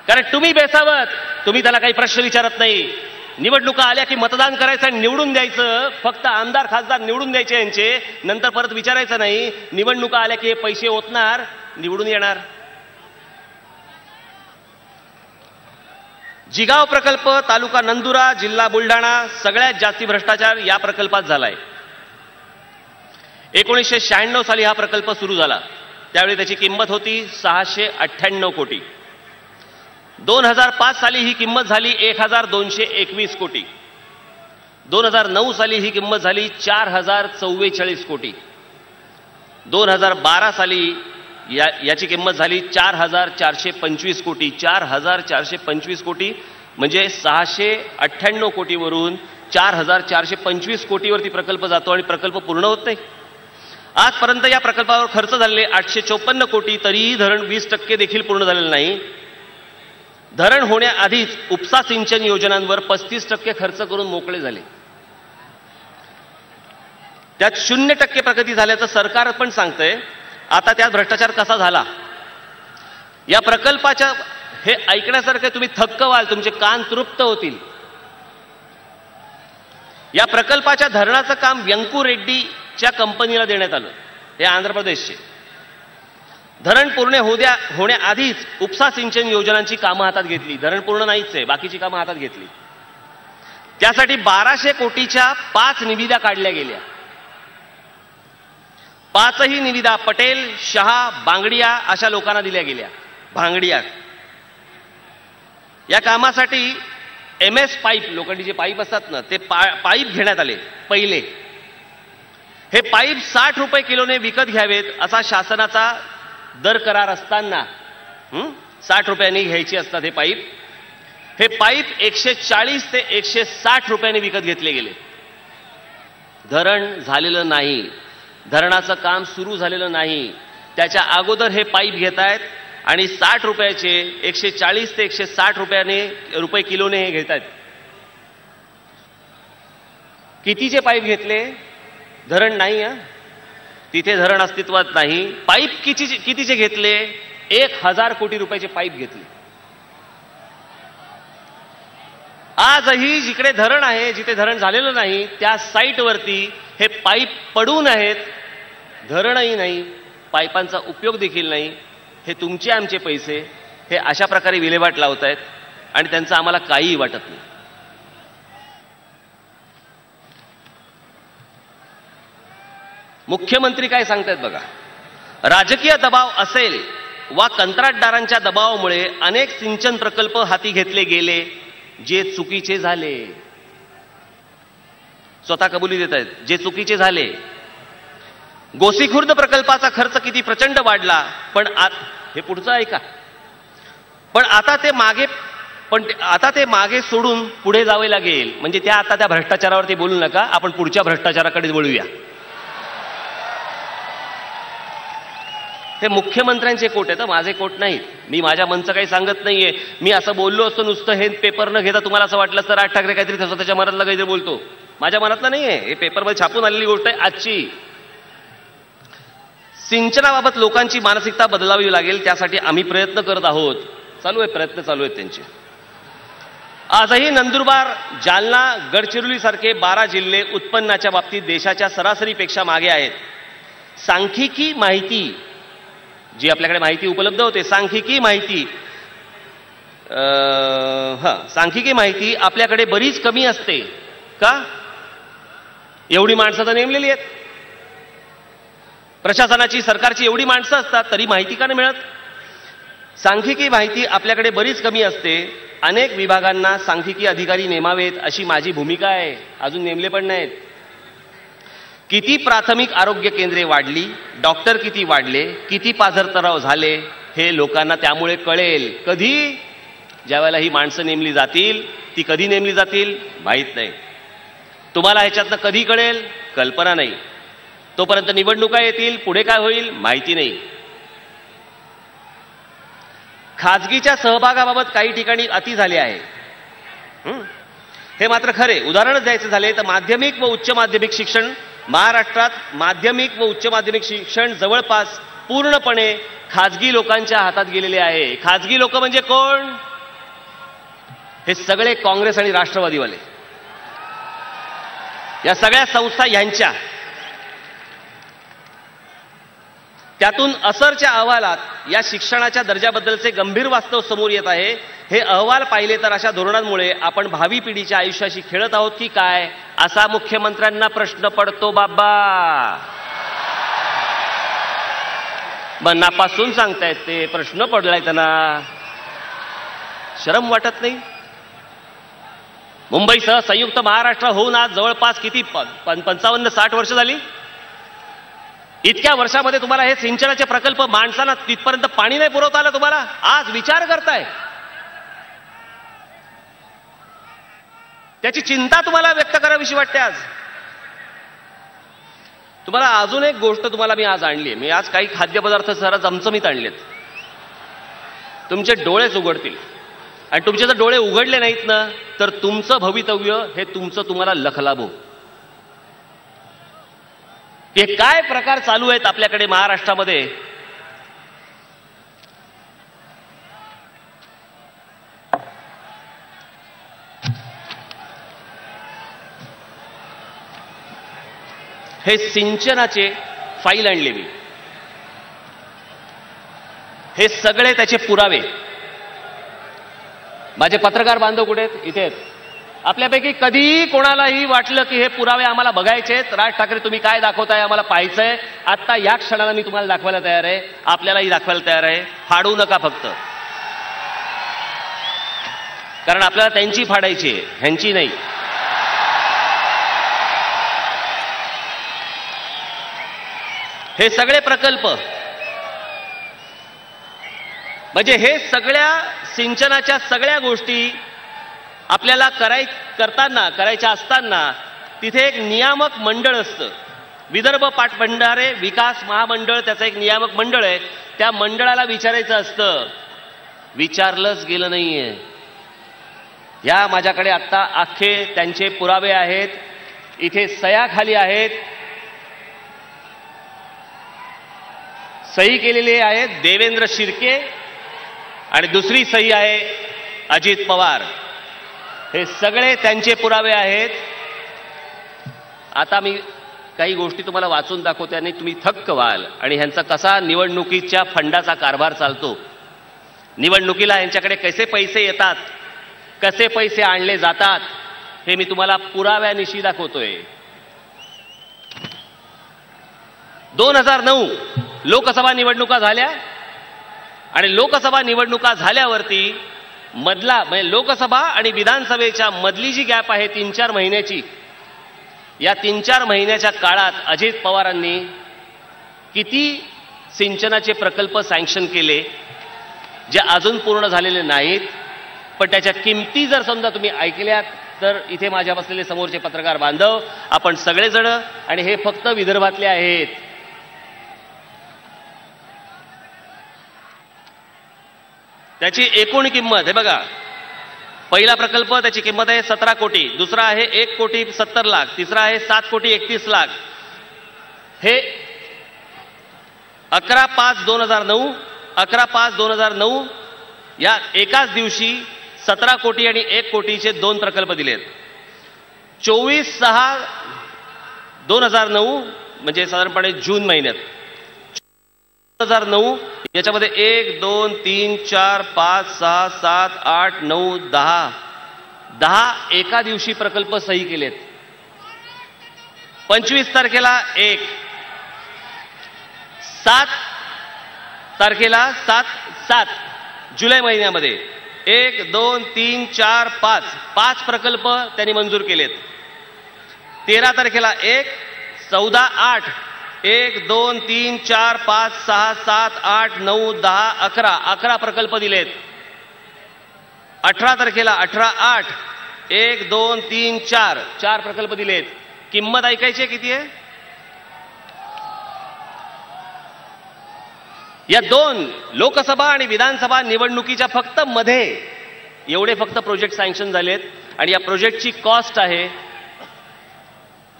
कारण तुम्ही बेसावत. तुम्ही त्याला काही प्रश्न विचारत नाही. निवडणुका आल्या की मतदान करायचं आणि निवडून द्यायचं. फक्त आमदार खासदार निवडून द्यायचे यांचे. नंतर परत विचारायचं नाही. निवडणुका आल्या की हे पैसे ओतणार, निवडून येणार. जिगाव प्रकल्प तालुका नंदुरा जिल्हा बुलढाणा सगळ्यात जास्ती भ्रष्टाचार या प्रकल्पात झालाय. 1996 साली हा प्रकल्प सुरू झाला. त्यावेळी त्याची किंमत होती 698 कोटी. 2005 साली ही किंमत झाली 1,221 कोटी. 2009 साली ही किंमत झाली 4,044 कोटी. 2012 साली याची किंमत झाली 4,425 कोटी. 4,425 कोटी म्हणजे 698 कोटीवरून 4,425 कोटीवरती प्रकल्प जातो आणि प्रकल्प पूर्ण होत नाही. आजपर्यंत या प्रकल्पावर खर्च झालेले 854 कोटी. तरीही धरण 20% देखील पूर्ण झालेलं नाही. धरण होण्याआधीच उपसा सिंचन योजनांवर 35% खर्च करून मोकळे झाले. त्यात 0% प्रगती झाल्याचं सरकार पण सांगतंय. आता त्यात भ्रष्टाचार कसा झाला या प्रकल्पाच्या हे ऐकण्यासारखं तुम्ही थक्क व्हाल. तुमचे कान तृप्त होतील. या प्रकल्पाच्या धरणाचं काम व्यंकू रेड्डीच्या कंपनीला देण्यात आलं. हे आंध्र प्रदेशचे. धरण पूर्ण होण्याआधीच उपसा सिंचन योजनांची कामं हातात घेतली. धरण पूर्ण नाहीच आहे, बाकीची कामं हातात घेतली. त्यासाठी 1200 कोटीच्या 5 निविदा काढल्या गेल्या. 5ही निविदा पटेल, शहा, बांगडिया अशा लोकांना दिल्या गेल्या. भांगडिया या कामासाठी MS पाईप, लोखंडी जे पाईप असतात ना, ते पाईप घेण्यात आले पहिले. हे पाईप 60 रुपये किलोने विकत घ्यावेत असा शासनाचा दर करार असताना 60 रुपयांनी घ्यायची असतात हे पाईप. हे पाईप 140 ते 160 रुपयांनी विकत घेतले गेले. धरण झालेलं नाही, धरणाचं काम सुरू झालेलं नाही, त्याच्या अगोदर हे पाईप घेत आहेत आणि 60 रुपयाचे 140 ते 160 रुपये किलोने हे घेत आहेत. कितीचे पाईप घेतले? धरण नाही, तिथे धरण अस्तित्वात नाही. पाईप कितीचे घेतले? 1000 कोटी रुपयाचे पाईप घेतले. आजही जिकडे धरण आहे, जिथे धरण झालेलं नाही, त्या साईटवरती हे पाईप पडून आहेत. धरणही नाही, पाईपांचा उपयोग देखील नाही. हे तुमचे आमचे पैसे हे अशा प्रकारे विल्हेवाट लावत आहेत आणि त्यांचं आम्हाला काहीही वाटत नाही. मुख्यमंत्री काय सांगतायत बघा. राजकीय दबाव असेल वा कंत्राटदारांच्या दबावामुळे अनेक सिंचन प्रकल्प हाती घेतले गेले जे चुकीचे झाले. स्वतः कबुली देत आहेत, जे चुकीचे झाले. गोसीखुर्द प्रकल्पाचा खर्च किती प्रचंड वाढला, पण हे पुढचं ऐका. पण आता ते मागे सोडून पुढे जावे लागेल. म्हणजे त्या भ्रष्टाचारावरती बोलू नका, आपण पुढच्या भ्रष्टाचाराकडे वळूया. हे मुख्यमंत्र्यांचे कोट आहेत, माझे कोट नाहीत. मी माझ्या मनचं काही सांगत नाहीये. मी असं बोललो असतो नुसतं हे पेपर न घेता, तुम्हाला असं वाटलं तर राज ठाकरे काहीतरी स्वतःच्या मनातलं काहीतरी बोलतो. माझ्या मनातलं नाहीये, हे पेपरमध्ये छापून आलेली गोष्ट आहे आजची. सिंचनाबाबत लोकांची मानसिकता बदलावी लागेल, त्यासाठी आम्ही प्रयत्न करत आहोत. प्रयत्न चालू आहेत त्यांचे. आजही नंदुरबार, जालना, गडचिरोली सारखे 12 जिल्हे उत्पन्नाच्या बाबतीत देशाच्या सरासरीपेक्षा मागे आहेत. सांख्यिकी माहिती जी आपल्याकडे माहिती उपलब्ध होते, सांख्यिकी माहिती आपल्याकडे बरीच कमी असते. का? एवढी माणसं तर नेमलेली आहेत. प्रशासनाची, सरकारची एवढी माणसं असतात, तरी माहिती का नाही मिळत? सांख्यिकी माहिती आपल्याकडे बरीच कमी असते. अनेक विभागांना सांख्यिकी अधिकारी नेमावेत अशी माझी भूमिका आहे. अजून नेमले पण नाहीत. किती प्राथमिक आरोग्य केंद्रे वाढली, डॉक्टर किती वाढले, किती पाझरतराव झाले, हे लोकांना त्यामुळे कळेल. कधी? ज्यावेळेला ही माणसं नेमली जातील. ती कधी नेमली जातील माहीत नाही. तुम्हाला ह्याच्यातनं कधी कळेल? कल्पना नाही. तोपर्यंत निवडणुका येतील, पुढे काय होईल माहिती नाही. खाजगीच्या सहभागाबाबत काही ठिकाणी अति झाले आहे, हे मात्र खरे. उदाहरणच द्यायचे झाले तर माध्यमिक व उच्च माध्यमिक शिक्षण, महाराष्ट्रात माध्यमिक व उच्च माध्यमिक शिक्षण जवळपास पूर्णपणे खाजगी लोकांच्या हातात गेलेले आहे. खाजगी लोक म्हणजे कोण? हे सगळे काँग्रेस आणि राष्ट्रवादीवाले. या सगळ्या संस्था यांच्या. त्यातून असरच्या अहवालात या शिक्षणाच्या दर्जाबद्दलचे गंभीर वास्तव समोर येत आहे. हे अहवाल पाहिले तर अशा धोरणांमुळे आपण भावी पिढीच्या आयुष्याशी खेळत आहोत की काय, असा मुख्यमंत्र्यांना प्रश्न पडतो. बाबा मनापासून सांगतायत ते, प्रश्न पडलाय त्यांना. शरम वाटत नाही? मुंबईसह संयुक्त महाराष्ट्र होऊन आज जवळपास किती 55-60 वर्ष झाली. इतक्या वर्षामध्ये तुम्हाला हे सिंचनाचे प्रकल्प माणसांना तिथपर्यंत पाणी नाही पुरवता आलं. तुम्हाला आज विचार करताय, त्याची चिंता तुम्हाला व्यक्त करावीशी वाटते. आज तुम्हाला अजून एक गोष्ट तुम्हाला मी आज आणली. मी आज काही खाद्यपदार्थ जरा चमचमीत आणलेत. तुमचे डोळेच उघडतील. आणि तुमचे जर डोळे उघडले नाहीत ना, तर तुमचं भवितव्य हे तुम्हाला लखलाभो. हे काय प्रकार चालू आहेत आपल्याकडे महाराष्ट्रामध्ये. हे सिंचनाचे फाईल आणले मी. हे सगळे त्याचे पुरावे. माझे पत्रकार बांधव कुठे आहेत? इथे आहेत. आपल्यापैकी कधीही कोणालाही वाटलं की हे पुरावे आम्हाला बघायचेत, राज ठाकरे तुम्ही काय दाखवताय आम्हाला पाहायचंय, आता या क्षणाला मी तुम्हाला दाखवायला तयार आहे, आपल्यालाही दाखवायला तयार आहे. फाडू नका फक्त. कारण आपल्याला त्यांची फाडायची आहे, ह्यांची नाही. हे सगळे प्रकल्प म्हणजे हे सगळ्या सिंचनाच्या सगळ्या गोष्टी आपल्याला करायच्या असताना तिथे एक नियामक मंडळ असतं. विदर्भ पाटबंधारे विकास महामंडळ त्याचं एक नियामक मंडळ आहे. त्या मंडळाला विचारायचं असतं, विचारलंच गेलं नाहीये. या माझ्याकडे आत्ता अख्खे त्यांचे पुरावे आहेत, इथे सह्या खाली आहेत, सही केलेली आहेत देवेंद्र शिर्के आणि दुसरी सही आहे अजित पवार. हे सगळे त्यांचे पुरावे आहेत. आता मी काही गोष्टी तुम्हाला वाचून दाखवतो आणि तुम्ही थक्क व्हाल आणि ह्यांचा कसा निवडणुकीच्या फंडाचा कारभार चालतो. निवडणुकीला यांच्याकडे कसे पैसे येतात, कसे पैसे आणले जातात हे मी तुम्हाला पुराव्यानिशी दाखवतोय. 2009 लोकसभा निवडणुका झाल्या आणि लोकसभा निवडणुका झाल्यावरती म्हणजे लोकसभा आणि विधानसभेच्या मधली जी गॅप आहे 3-4 महिन्याची, या 3-4 महिन्याच्या काळात अजित पवारांनी किती सिंचनाचे प्रकल्प सँक्शन केले जे अजून पूर्ण झालेले नाहीत. पण त्याच्या किमती जर समजा तुम्ही ऐकल्यात तर इथे माझ्या बसलेले समोरचे पत्रकार बांधव आपण सगळेजण, आणि हे फक्त विदर्भातले आहेत, त्याची एकूण किंमत हे बघा. पहिला प्रकल्प त्याची किंमत आहे 17 कोटी, दुसरा आहे 1,70,00,000, तिसरा आहे 7,31,00,000. हे 11/5/2009 11/5/2009 या एकाच दिवशी 17 कोटी आणि 1 कोटीचे 2 प्रकल्प दिलेत. 24/6/2009 म्हणजे साधारणपणे जून महिन्यात 2009 याच्यामध्ये 1 2 3 4 5 6 7 8 9 10 एका दिवशी प्रकल्प सही केलेत. 25 तारखेला 1, 7 तारखेला 7 जुलै महिन्यामध्ये 1 2 3 4 5 प्रकल्प त्यांनी मंजूर केलेत. 13 तारखेला 1, 14 8 1 2 3 4 5 6 7 8 9 10 11 प्रकल्प दिलेत. 18 तारखेला 18 8 1 2 3 4 प्रकल्प दिलेत. किंमत ऐकायची किती आहे? या 2 लोकसभा आणि विधानसभा निवडणुकीच्या फक्त मध्ये एवढे फक्त प्रोजेक्ट सँक्शन झालेत. आणि या प्रोजेक्टची कॉस्ट आहे,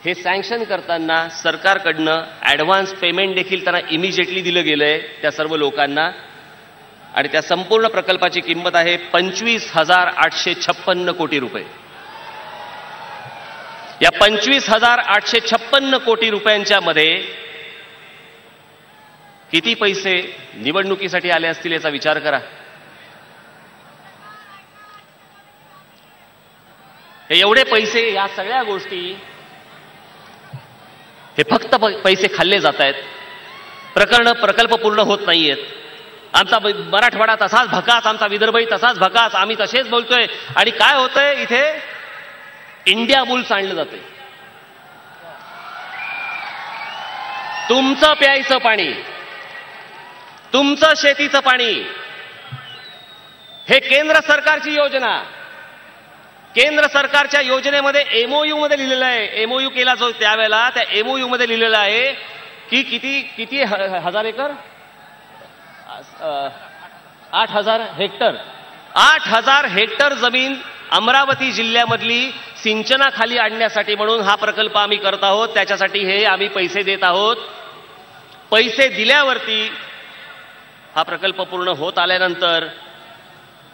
हे सँक्शन करताना सरकारकडनं ॲडव्हान्स पेमेंट देखील त्यांना इमिजिएटली दिलं गेलंय त्या सर्व लोकांना. आणि त्या संपूर्ण प्रकल्पाची किंमत आहे 25,856 कोटी रुपये. या 25,856 कोटी रुपयांच्या मध्ये किती पैसे निवडणुकीसाठी आले असतील याचा विचार करा. हे एवढे पैसे, या सगळ्या गोष्टी, हे फक्त पैसे खाल्ले जात आहेत. प्रकल्प पूर्ण होत नाहीयेत. आमचा मराठवाडा तसाच भकास, आमचा विदर्भही तसाच भकास, आम्ही तसेच बोलतोय. आणि काय होतंय इथे? इंडिया बुल्स आणलं जातंय. तुमचं प्यायचं पाणी, तुमचं शेतीचं पाणी, हे केंद्र सरकारची योजना, केंद्र सरकारच्या योजनेमध्ये एमओयू मध्ये लिहिलेलं आहे. एमओयू केला जो त्यावेळेला, त्या एमओयू मध्ये लिहिलेलं आहे की किती हजार एकर, 8,000 हेक्टर, 8,000 हेक्टर जमीन अमरावती जिल्ह्यामधली सिंचनाखाली आणण्यासाठी म्हणून हा प्रकल्प आम्ही करत आहोत. त्याच्यासाठी हे आम्ही पैसे देत आहोत. पैसे दिल्यावरती हा प्रकल्प पूर्ण होत आल्यानंतर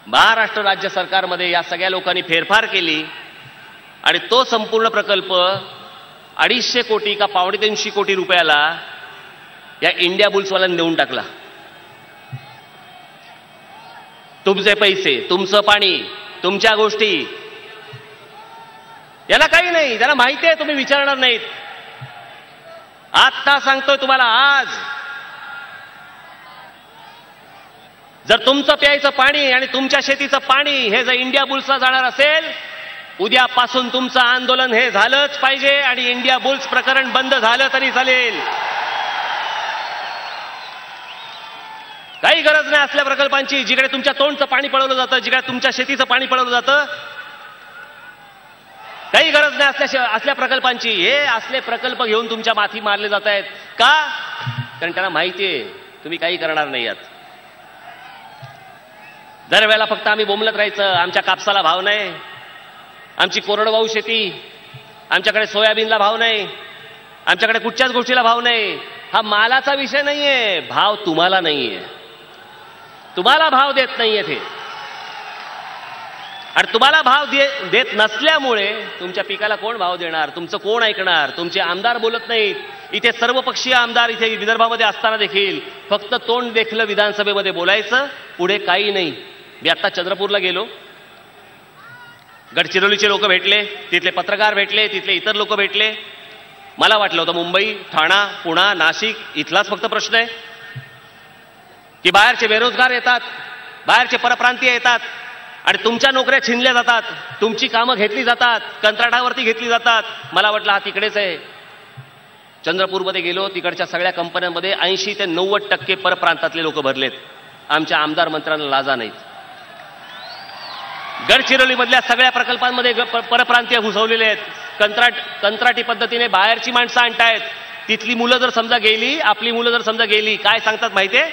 महाराष्ट्र राज्य सरकारमध्ये या सगळ्या लोकांनी फेरफार केली आणि तो संपूर्ण प्रकल्प 250 कोटी का 250 कोटी रुपयाला या इंडिया बुल्सवाल्यांनी देऊन टाकला. तुमचे पैसे, तुमचं पाणी, तुमच्या गोष्टी, याला काही नाही. त्याला माहिती आहे तुम्ही विचारणार नाहीत. आत्ता सांगतोय तुम्हाला, आज जर तुमचं प्यायचं पाणी आणि तुमच्या शेतीचं पाणी हे जर इंडिया बुल्सला जाणार असेल, उद्यापासून तुमचं आंदोलन हे झालंच पाहिजे आणि इंडिया बुल्स प्रकरण बंद झालं तरी चालेल. काही गरज नाही असल्या प्रकल्पांची जिकडे तुमच्या तोंडचं पाणी पळवलं जातं, जिकडे तुमच्या शेतीचं पाणी पळवलं जातं. काही गरज नाही असल्या प्रकल्पांची. हे असले प्रकल्प घेऊन तुमच्या माथी मारले जात आहेत का? कारण त्यांना माहितीये तुम्ही काही करणार नाही आहात. दरवेळेला फक्त आम्ही बोंबलत राहायचं, आमच्या कापसाला भाव नाही, आमची कोरडवाहू शेती, आमच्याकडे सोयाबीनला भाव नाही, आमच्याकडे कुठच्याच गोष्टीला भाव नाही. हा मालाचा विषय नाहीये, भाव तुम्हाला नाहीये, तुम्हाला भाव देत नाहीये ते. आणि तुम्हाला भाव देत नसल्यामुळे तुमच्या पिकाला कोण भाव देणार, तुमचं कोण ऐकणार. तुमचे आमदार बोलत नाहीत. इथे सर्वपक्षीय आमदार इथे विदर्भामध्ये असताना देखील फक्त तोंड देखलं विधानसभेमध्ये बोलायचं, पुढे काही नाही. मी आता चंद्रपूरला गेलो, गडचिरोलीचे लोक भेटले, तिथले पत्रकार भेटले, तिथले इतर लोक भेटले. मला वाटलं होतं मुंबई, ठाणा, पुणा, नाशिक इथलाच फक्त प्रश्न आहे की बाहेरचे बेरोजगार येतात, बाहेरचे परप्रांतीय येतात आणि तुमच्या नोकऱ्या छिनल्या जातात, तुमची कामं घेतली जातात, कंत्राटावरती घेतली जातात. मला वाटलं हा तिकडेच आहे. चंद्रपूरमध्ये गेलो, तिकडच्या सगळ्या कंपन्यांमध्ये 80 ते 90% परप्रांतातले लोक भरलेत. आमच्या आमदार मंत्र्यांना लाजा नाहीत. गडचिरोलीमधल्या सगळ्या प्रकल्पांमध्ये परप्रांतीय घुसवलेले आहेत. कंत्राटी पद्धतीने बाहेरची माणसं आणतायत. तिथली मुलं जर समजा गेली, आपली मुलं जर समजा गेली, काय सांगतात माहितीये?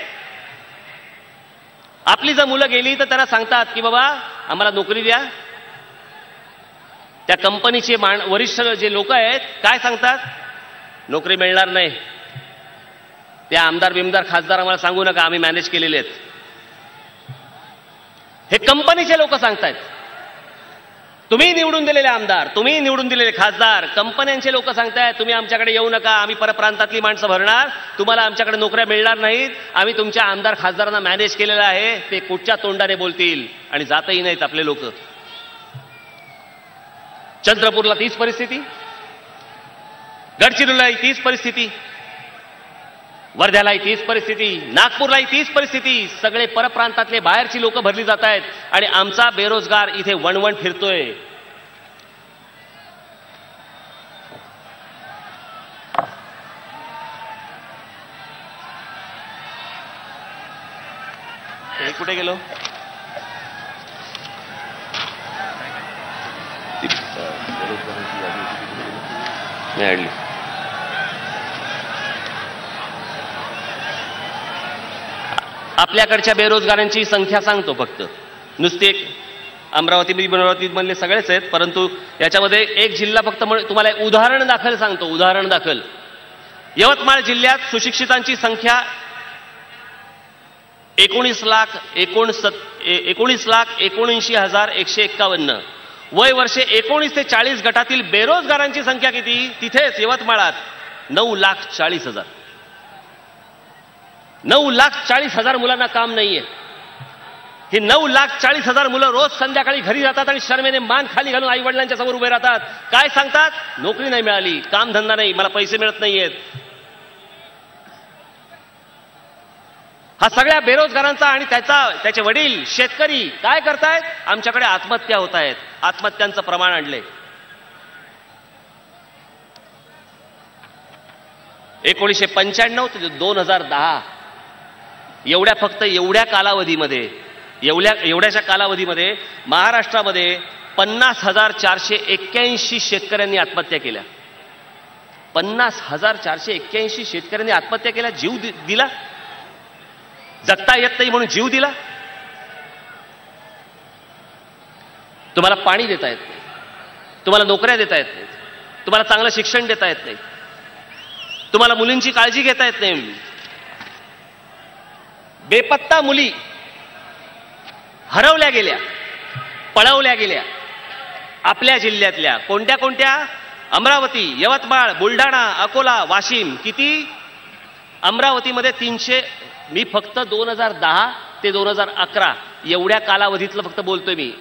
आपली जर मुलं गेली तर त्यांना सांगतात की बाबा आम्हाला नोकरी द्या. त्या कंपनीचे वरिष्ठ जे लोक आहेत काय सांगतात? नोकरी मिळणार नाही. त्या आमदार बिमदार खासदार आम्हाला सांगू नका, आम्ही मॅनेज केलेले आहेत. हे कंपनीचे लोक सांगतायत. तुम्ही निवडून दिलेले आमदार, तुम्ही निवडून दिलेले खासदार, कंपन्यांचे लोक सांगतायत तुम्ही आमच्याकडे येऊ नका, आम्ही परप्रांतातली माणसं भरणार, तुम्हाला आमच्याकडे नोकऱ्या मिळणार नाहीत, आम्ही तुमच्या आमदार खासदारांना मॅनेज केलेलं आहे. ते कुठच्या तोंडाने बोलतील आणि जातही नाहीत आपले लोक. चंद्रपूरला तीच परिस्थिती, गडचिरोलीलाही तीच परिस्थिती, वर्ध्यालाही तीच परिस्थिती, नागपूरलाही तीच परिस्थिती. सगळे परप्रांतातले बाहेरची लोक भरली जात आहेत आणि आमचा बेरोजगार इथे वणवण फिरतोय. हे कुठे गेलो? नाही. आपल्याकडच्या बेरोजगारांची संख्या सांगतो फक्त. नुसते अमरावती मधले सगळेच आहेत, परंतु याच्यामध्ये एक जिल्हा फक्त तुम्हाला एक उदाहरण दाखल सांगतो. उदाहरण दाखल, यवतमाळ जिल्ह्यात सुशिक्षितांची संख्या 19,79,151. वय वर्षे 19 ते 40 गटातील बेरोजगारांची संख्या किती? तिथेच यवतमाळात 9,40,000. 9,40,000 मुलांना काम नाहीये. ही 9,40,000 मुलं रोज संध्याकाळी घरी जातात आणि शर्मेने मान खाली घालून आई वडिलांच्या समोर उभे राहतात. काय सांगतात? नोकरी नाही मिळाली, काम धंदा नाही, मला पैसे मिळत नाहीयेत. हा सगळ्या बेरोजगारांचा आणि त्याचे वडील शेतकरी काय करतायत? आमच्याकडे आत्महत्या होत आहेत. आत्महत्यांचं प्रमाण आणलंय. 1995 ते 2010 एवढ्या कालावधीमध्ये एवढ्याशा कालावधीमध्ये महाराष्ट्रामध्ये 50,481 शेतकऱ्यांनी आत्महत्या केल्या. 50,481 शेतकऱ्यांनी आत्महत्या केल्या. जीव दिला, जगता येत नाही म्हणून जीव दिला. तुम्हाला पाणी देता येत नाही, तुम्हाला नोकऱ्या देता येत नाहीत, तुम्हाला चांगलं शिक्षण देता येत नाही, तुम्हाला मुलींची काळजी घेता येत नाही. बेपत्ता मुली हरवल्या गेल्या, पळवल्या गेल्या. आपल्या जिल्ह्यातल्या कोणत्या कोणत्या? अमरावती, यवतमाळ, बुलढाणा, अकोला, वाशिम. किती? अमरावतीमध्ये 300. मी फक्त 2010 ते 2011 एवढ्या कालावधीतलं फक्त बोलतोय मी.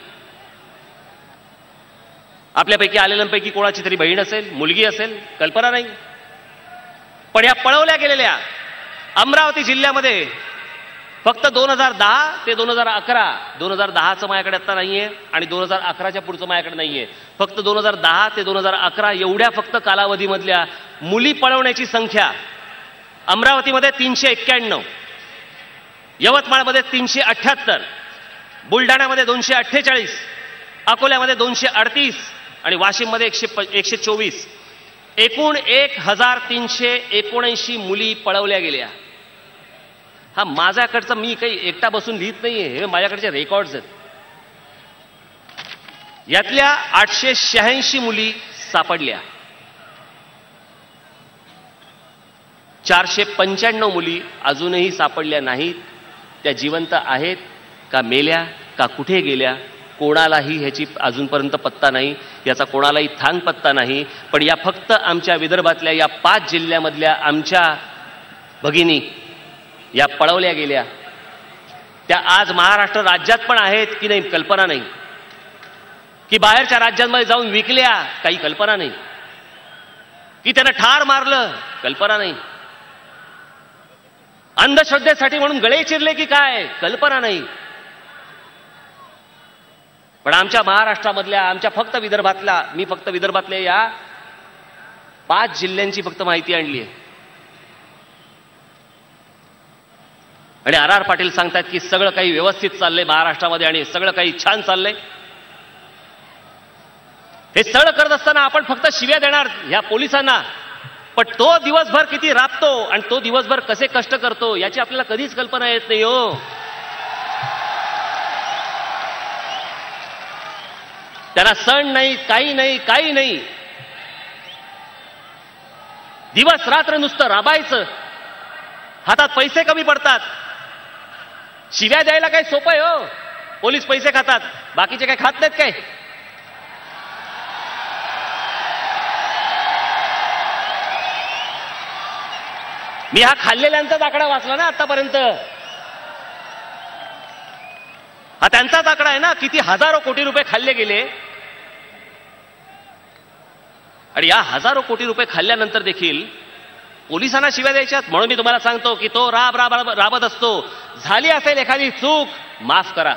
आपल्यापैकी आलेल्यांपैकी कोणाची तरी बहीण असेल, मुलगी असेल, कल्पना नाही. पण या पळवल्या गेलेल्या अमरावती जिल्ह्यामध्ये फक्त 2010 ते 2011, 2010चं माझ्याकडे आता नाहीये आणि 2011च्या पुढचं माझ्याकडे नाहीये. फक्त 2010 ते 2011 एवढ्या फक्त कालावधीमधल्या मुली पळवण्याची संख्या अमरावतीमध्ये 391, यवतमाळमध्ये 378, बुलढाण्यामध्ये 248, अकोल्यामध्ये 238 आणि वाशिममध्ये 124. एकूण 1379 मुली पळवल्या गेल्या. हा माझ्याकडचं मी काही एकटा बसून लिहित नाहीये, हे माझ्याकडचे रेकॉर्ड्स आहेत. यातल्या 886 मुली सापडल्या, 495 मुली अजूनही सापडल्या नाहीत. त्या जिवंत आहेत का मेल्या का कुठे गेल्या कोणालाही ह्याची अजूनपर्यंत पत्ता नाही, याचा कोणालाही थांग पत्ता नाही. पण या फक्त आमच्या विदर्भातल्या या 5 जिल्ह्यामधल्या आमच्या भगिनी या पळवल्या गेल्या. त्या आज महाराष्ट्र राज्यात पण आहेत की नाही कल्पना नाही, की बाहेरच्या राज्यांमध्ये जाऊन विकल्या काही कल्पना नाही, की त्यांना ठार मारलं कल्पना नाही, अंधश्रद्धेसाठी म्हणून गळे चिरले की काय कल्पना नाही. पण आमच्या महाराष्ट्रामधल्या आमच्या फक्त विदर्भातल्या मी फक्त विदर्भातल्या या 5 जिल्ह्यांची फक्त माहिती आणली आहे. आणि आर पाटील सांगतात की सगळं काही व्यवस्थित चाललंय महाराष्ट्रामध्ये आणि सगळं काही छान चाललंय. हे सगळं करत असताना आपण फक्त शिव्या देणार ह्या पोलिसांना, पण तो दिवसभर किती राबतो आणि तो दिवसभर कसे कष्ट करतो याची आपल्याला कधीच कल्पना येत नाही हो. त्यांना सण नाही, काही नाही, काही नाही. दिवस रात्र नुसतं राबायचं, हातात पैसे कमी पडतात. शिव्या द्यायला काय सोपं आहे हो, पोलीस पैसे खातात, बाकीचे काय खात नाहीत काय. मी हा खाल्लेल्यांचाच आकडा वाचला ना आतापर्यंत, हा त्यांचाच आकडा आहे ना. किती हजारो कोटी रुपये खाल्ले गेले आणि या हजारो कोटी रुपये खाल्ल्यानंतर देखील पोलिसांना शिव्या द्यायच्यात. म्हणून मी तुम्हाला सांगतो की तो राबत असतो. झाली असेल एखादी चूक माफ करा,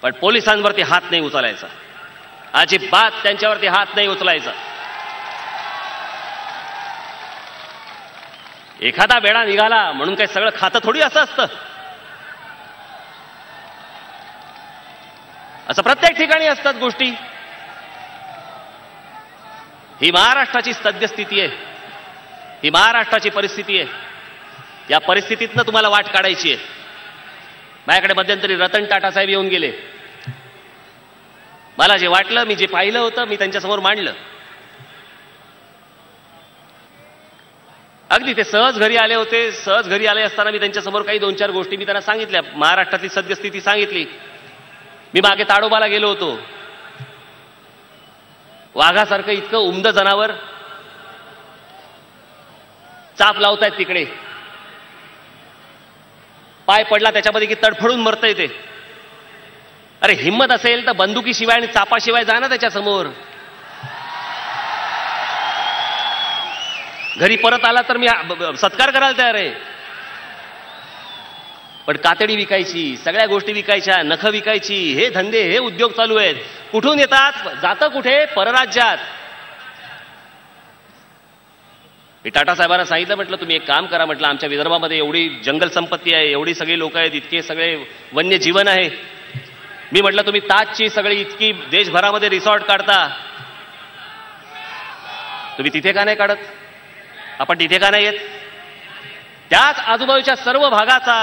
पण पोलिसांवरती हात नाही उचलायचा, अजिबात त्यांच्यावरती हात नाही उचलायचा. एखादा वेळा निघाला म्हणून काही सगळं खातं थोडी असं असतं. असं प्रत्येक ठिकाणी असतात गोष्टी. ही महाराष्ट्राची सद्यस्थिती आहे, ही महाराष्ट्राची परिस्थिती आहे. या परिस्थितीतनं तुम्हाला वाट काढायची आहे. माझ्याकडे मध्यंतरी रतन टाटा साहेब येऊन गेले. मला जे वाटलं, मी जे पाहिलं होतं, मी त्यांच्यासमोर मांडलं. अगदी ते सहज घरी आले होते. सहज घरी आले असताना मी त्यांच्यासमोर काही 2-4 गोष्टी मी त्यांना सांगितल्या, महाराष्ट्रातली सद्यस्थिती सांगितली. मी मागे ताडोबाला गेलो होतो. वाघासारखं इतकं उमद जनावर चाप लावतायत तिकडे. पाय पडला त्याच्यामध्ये की तडफडून मरतंय ते. अरे हिम्मत असेल तर बंदुकीशिवाय आणि चापाशिवाय जा ना त्याच्यासमोर. घरी परत आला तर मी सत्कार करायला तयार आहे. पण कातडी विकायची, सगळ्या गोष्टी विकायच्या, नख विकायची, हे धंदे, हे उद्योग चालू आहेत. कुठून येतात, जातं कुठे, परराज्यात. मी टाटा साहेबांना सांगितलं, म्हटलं तुम्ही एक काम करा, म्हटलं आमच्या विदर्भामध्ये एवढी जंगल संपत्ती आहे, एवढी सगळी लोक आहेत, इतके सगळे वन्य जीवन आहे. मी म्हटलं तुम्ही ताजची सगळी इतकी देशभरामध्ये रिसॉर्ट काढता, तुम्ही तिथे का नाही काढत? आपण तिथे का नाही येत? त्याच आजूबाजूच्या सर्व भागाचा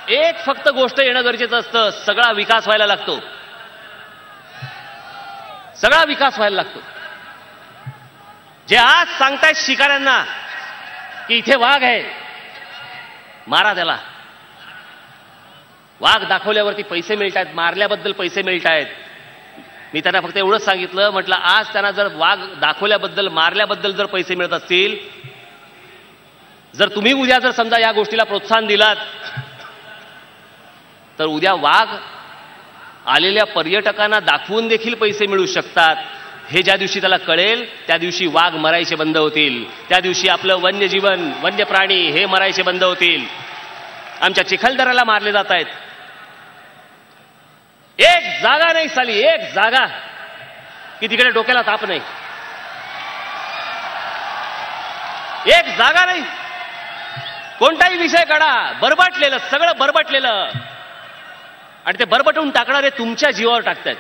एक फक्त गोष्ट येणं गरजेचं असतं, सगळा विकास व्हायला लागतो. सगळा विकास व्हायला लागतो. जे आज सांगतायत शिकाऱ्यांना की इथे वाघ आहे, मारा त्याला. वाघ दाखवल्यावरती पैसे मिळतायत, मारल्याबद्दल पैसे मिळतायत. मी त्यांना फक्त एवढंच सांगितलं, म्हटलं आज त्यांना जर वाघ दाखवल्याबद्दल, मारल्याबद्दल जर पैसे मिळत असतील, जर तुम्ही उद्या जर समजा या गोष्टीला प्रोत्साहन दिलात, तर उद्या वाघ आलेल्या पर्यटकांना दाखवून देखील पैसे मिळू शकतात. हे ज्या दिवशी त्याला कळेल, त्या दिवशी वाघ मरायचे बंद होतील. त्या दिवशी आपलं वन्यजीवन, वन्य प्राणी हे मरायचे बंद होतील. आमच्या चिखलदऱ्याला मारले जात आहेत. एक जागा नाही साली, एक जागा की तिकडे डोक्याला ताप नाही. एक जागा नाही. कोणताही विषय काढा, बरबटलेलं, सगळं बरबटलेलं. आणि ते बरबटून टाकणारे तुमच्या जीवावर टाकतायत.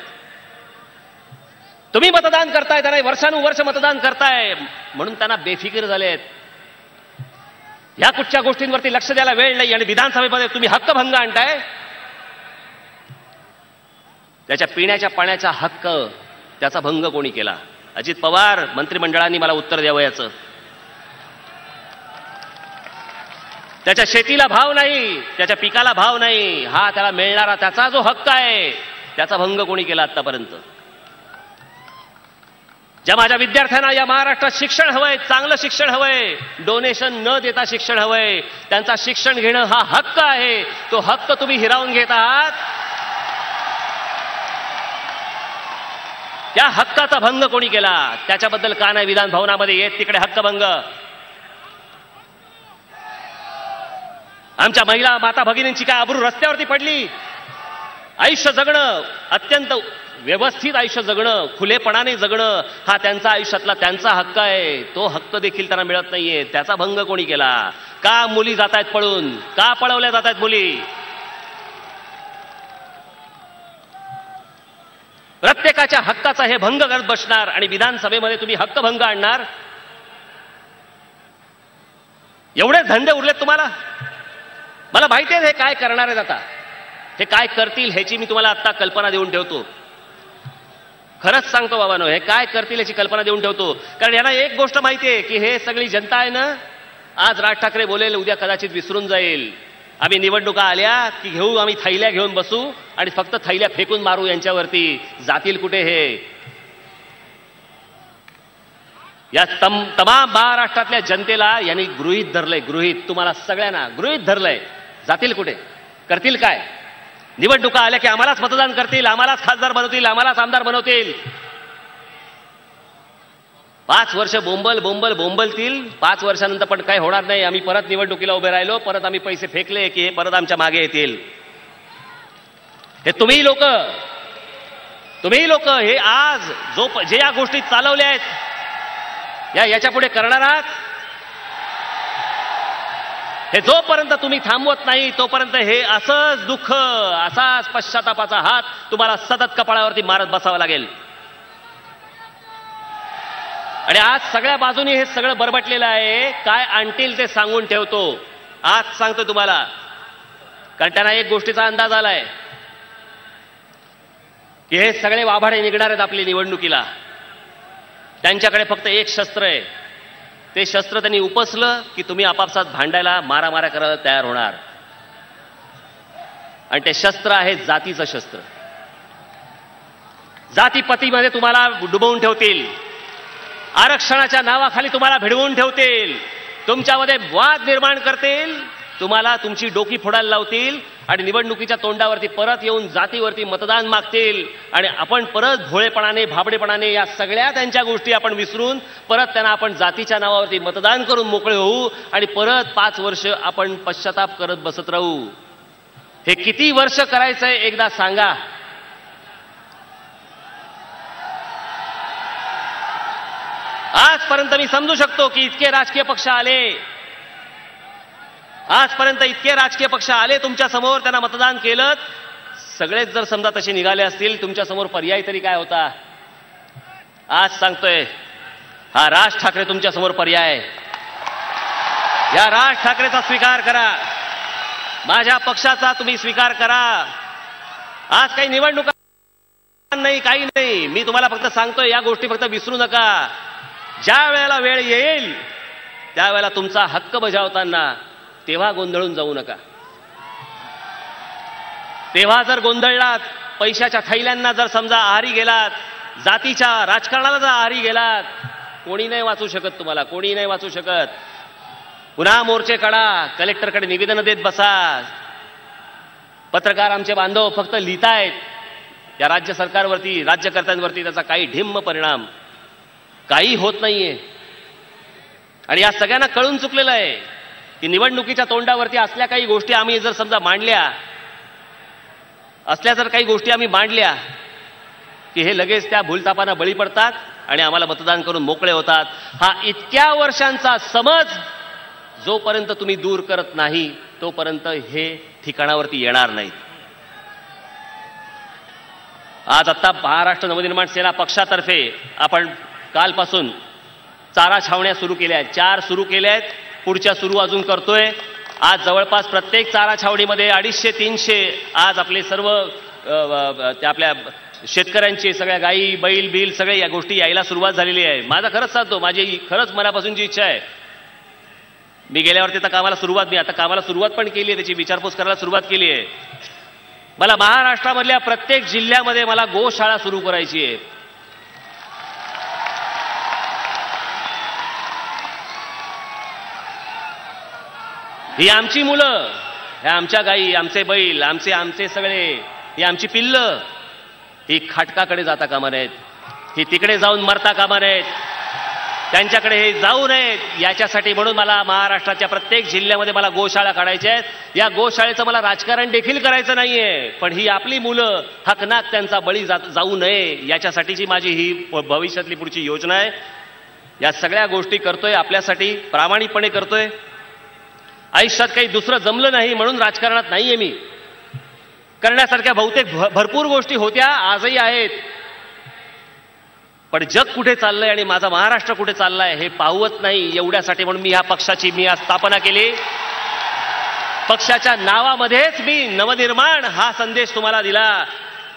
तुम्ही मतदान करताय, त्यांना वर्षानुवर्ष मतदान करताय म्हणून त्यांना बेफिकीर झालेत. ह्या कुठच्या गोष्टींवरती लक्ष द्यायला वेळ नाही. आणि विधानसभेमध्ये तुम्ही हक्कभंग आणताय. त्याच्या पिण्याच्या पाण्याचा हक्क, त्याचा भंग कोणी केला? अजित पवार मंत्रिमंडळाने मला उत्तर द्यावं याचं. त्याच्या शेतीला भाव नाही, त्याच्या पिकाला भाव नाही, हा त्याला मिळणारा त्याचा जो हक्क आहे त्याचा भंग कोणी केला आतापर्यंत? ज्या माझ्या विद्यार्थ्यांना या महाराष्ट्रात शिक्षण हवंय, चांगलं शिक्षण हवंय, डोनेशन न देता शिक्षण हवंय, त्यांचा शिक्षण घेणं हा हक्क आहे, तो हक्क तुम्ही हिरावून घेत आहात. त्या हक्काचा भंग कोणी केला? त्याच्याबद्दल का नाही विधान भवनामध्ये येत तिकडे हक्कभंग? आमच्या महिला माता भगिनींची काय अब्रू रस्त्यावरती पडली. आयुष्य जगणं, अत्यंत व्यवस्थित आयुष्य जगणं, खुलेपणाने जगणं हा त्यांचा आयुष्यातला त्यांचा हक्क आहे. तो हक्क देखील त्यांना मिळत नाहीये. त्याचा भंग कोणी केला? का मुली जात आहेत पळून? का पळवल्या जात आहेत मुली? प्रत्येकाच्या हक्काचा हे भंग करत बसणार आणि विधानसभेमध्ये तुम्ही हक्कभंग आणणार. एवढे धंदे उरलेत तुम्हाला? मला माहिती आहे हे काय करणार आहेत. आता हे काय करतील ह्याची मी तुम्हाला आता कल्पना देऊन ठेवतो. खरंच सांगतो बाबांनो, हे काय करतील याची कल्पना देऊन ठेवतो. कारण यांना एक गोष्ट माहिती आहे की हे सगळी जनता आहे ना, आज राज ठाकरे बोलेल, उद्या कदाचित विसरून जाईल. आम्ही निवडणुका आल्या की घेऊ, आम्ही थैल्या घेऊन बसू आणि फक्त थैल्या फेकून मारू यांच्यावरती. जातील कुठे हे? या तमाम महाराष्ट्रातल्या जनतेला यांनी गृहीत धरलंय. गृहीत, तुम्हाला सगळ्यांना गृहीत धरलंय. जातील कुठे? करतील काय? निवडणुका आल्या की आम्हालाच मतदान करतील, आम्हालाच खासदार बनवतील, आम्हालाच आमदार बनवतील. 5 वर्ष बोंबल बोंबल बोंबलतील. 5 वर्षानंतर पण काही होणार नाही. आम्ही परत निवडणुकीला उभे राहिलो, परत आम्ही पैसे फेकले की हे परत आमच्या मागे येतील. हे तुम्ही लोक हे आज जे या गोष्टी चालवल्या आहेत याच्या पुढे करणार आहात. हे जोपर्यंत तुम्ही थांबवत नाही तोपर्यंत हे असंच दुःख, असाच पश्चातापाचा हात तुम्हाला सतत कपाळावरती मारत बसावा लागेल. आणि आज सगळ्या बाजूनी हे सगळं बरबटलेलं आहे. काय आणतील ते सांगून ठेवतो. आज सांगतो तुम्हाला, कारण त्यांना एक गोष्टीचा अंदाज आलाय की हे सगळे वाभाडे निघणार आहेत आपली निवडणुकीला. त्यांच्याकडे फक्त एक शस्त्र आहे. ते शस्त्र त्यांनी उपसलं की तुम्ही आपापसात भांडायला, मारामाऱ्या करायला तयार होणार. आणि ते शस्त्र आहे जातीचं शस्त्र. जातीपतीमध्ये तुम्हाला डुबवून ठेवतील. आरक्षणाच्या नावाखाली तुम्हाला भिडवून ठेवतील. तुमच्यामध्ये वाद निर्माण करतील. तुम्हाला तुमची डोकी फोडायला लावतील आणि निवडणुकीच्या तोंडावरती परत येऊन जातीवरती मतदान मागतील. आणि आपण परत भोळेपणाने, भाबडेपणाने या सगळ्या त्यांच्या गोष्टी आपण विसरून परत त्यांना आपण जातीच्या नावावरती मतदान करून मोकळे होऊ आणि परत 5 वर्ष आपण पश्चाताप करत बसत राहू. हे किती वर्ष करायचंय एकदा सांगा. आजपर्यंत मी समजू शकतो की इतके राजकीय पक्ष आले, आजपर्यंत इतके राजकीय पक्ष आले तुमच्या समोर, त्यांना मतदान केलं. सगळेच जर समजा तसे निघाले असतील, तुमच्या समोर पर्याय तरी काय होता? आज सांगतोय, हा राज ठाकरे तुमच्या समोर पर्याय. या राज ठाकरेचा स्वीकार करा. माझ्या पक्षाचा तुम्ही स्वीकार करा. आज काही निवडणुका नाही, काही नाही. मी तुम्हाला फक्त सांगतोय या गोष्टी फक्त विसरू नका. ज्या वेळेला वेळ येईल त्यावेळेला तुमचा हक्क बजावताना तेव्हा गोंधळून जाऊ नका. तेव्हा जर गोंधळलात, पैशाच्या थैल्यांना जर समजा आहारी गेलात, जातीच्या राजकारणाला जर आहारी गेलात, कोणी नाही वाचू शकत तुम्हाला, कोणी नाही वाचू शकत. पुन्हा मोर्चे काढा, कलेक्टरकडे निवेदन देत बसा. पत्रकार आमचे बांधव फक्त लिहितायत या राज्य सरकारवरती, राज्यकर्त्यांवरती त्याचा काही ढिम्म परिणाम काही होत नाहीये. आणि या सगळ्यांना कळून चुकलेलं आहे की निवडणुकीच्या तोंडावरती असल्या काही गोष्टी आम्ही जर समजा मांडल्या की हे लगेच त्या भूलतापांना बळी पडतात आणि आम्हाला मतदान करून मोकळे होतात. हा इतक्या वर्षांचा समज जोपर्यंत तुम्ही दूर करत नाही तोपर्यंत हे ठिकाणावरती येणार नाहीत. आज आता महाराष्ट्र नवनिर्माण सेना पक्षातर्फे आपण कालपासून चारा छावण्या सुरू केल्या आहेत. 4 सुरू केल्या आहेत, पुढच्या सुरू अजून करतोय. आज जवळपास प्रत्येक चारा छावणीमध्ये 250-300 आज आपले सर्व त्या आपल्या शेतकऱ्यांची सगळ्या गायी बैल बिल सगळे या गोष्टी यायला सुरुवात झालेली आहे. माझा खरंच सांगतो, माझी खरंच मनापासूनची इच्छा आहे. मी गेल्यावरती आता कामाला सुरुवात पण केली आहे, त्याची विचारपूस करायला सुरुवात केली आहे. मला महाराष्ट्रामधल्या प्रत्येक जिल्ह्यामध्ये मला गोशाळा सुरू करायची आहे. ही आमची मुलं, ह्या आमच्या गायी, आमचे बैल, आमचे सगळे, ही आमची पिल्लं, ही खाटकाकडे जाता कामा नयेत, ही तिकडे जाऊन मरता कामा नयेत, त्यांच्याकडे हे जाऊ नयेत. याच्यासाठी म्हणून मला महाराष्ट्राच्या प्रत्येक जिल्ह्यामध्ये मला गोशाळा काढायच्या आहेत. या गोशाळेचं मला राजकारण देखील करायचं नाहीये, पण ही आपली मुलं हकनाक त्यांचा बळी जाऊ नये याच्यासाठीची माझी ही भविष्यातली पुढची योजना आहे. या सगळ्या गोष्टी करतोय आपल्यासाठी, प्रामाणिकपणे करतोय. आयुष्यात काही दुसरं जमलं नाही म्हणून राजकारणात नाहीये मी. करण्यासारख्या बहुतेक भरपूर गोष्टी होत्या, आजही आहेत. पण जग कुठे चाललंय आणि माझा महाराष्ट्र कुठे चाललाय हे पाहवत नाही. एवढ्यासाठी म्हणून मी ह्या पक्षाची मी आज स्थापना केली. पक्षाच्या नावामध्येच मी नवनिर्माण हा संदेश तुम्हाला दिला.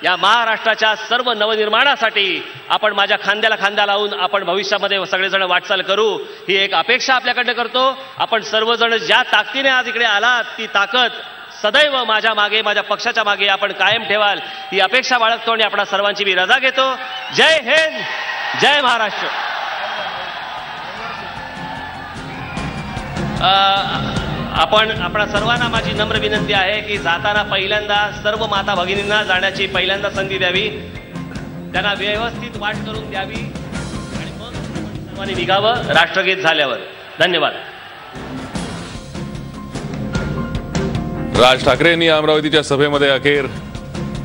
या महाराष्ट्राच्या सर्व नवनिर्माणासाठी आपण माझ्या खांद्याला खांदा लावून आपण भविष्यामध्ये सगळेजण वाटचाल करू, ही एक अपेक्षा आपल्याकडनं करतो. आपण सर्वजण ज्या ताकदीने आज इकडे आलात ती ताकद सदैव माझ्या मागे, माझ्या पक्षाच्या मागे आपण कायम ठेवाल ही अपेक्षा बाळगतो आणि आपणा सर्वांची मी रजा घेतो. जय हिंद, जय महाराष्ट्र. आपणा सर्वांना माझी नम्र विनंती आहे की जाताना पहिल्यांदा सर्व माता भगिनींना जाण्याची पहिल्यांदा संधी द्यावी, त्यांना व्यवस्थित वाट करून द्यावी आणि मग सर्वांनी निघावं राष्ट्रगीत झाल्यावर. धन्यवाद. राज ठाकरे यांनी अमरावतीच्या सभेमध्ये अखेर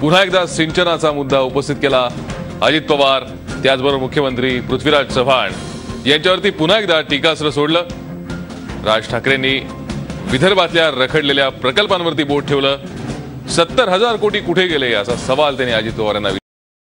पुन्हा एकदा सिंचनाचा मुद्दा उपस्थित केला. अजित पवार त्याचबरोबर मुख्यमंत्री पृथ्वीराज चव्हाण यांच्यावरती पुन्हा एकदा टीकास्त्र सोडलं. राज ठाकरेंनी विदर्भातल्या रखडलेल्या प्रकल्पांवरती बोट ठेवलं. 70,000 कोटी कुठे गेले असा सवाल त्यांनी अजित पवार यांना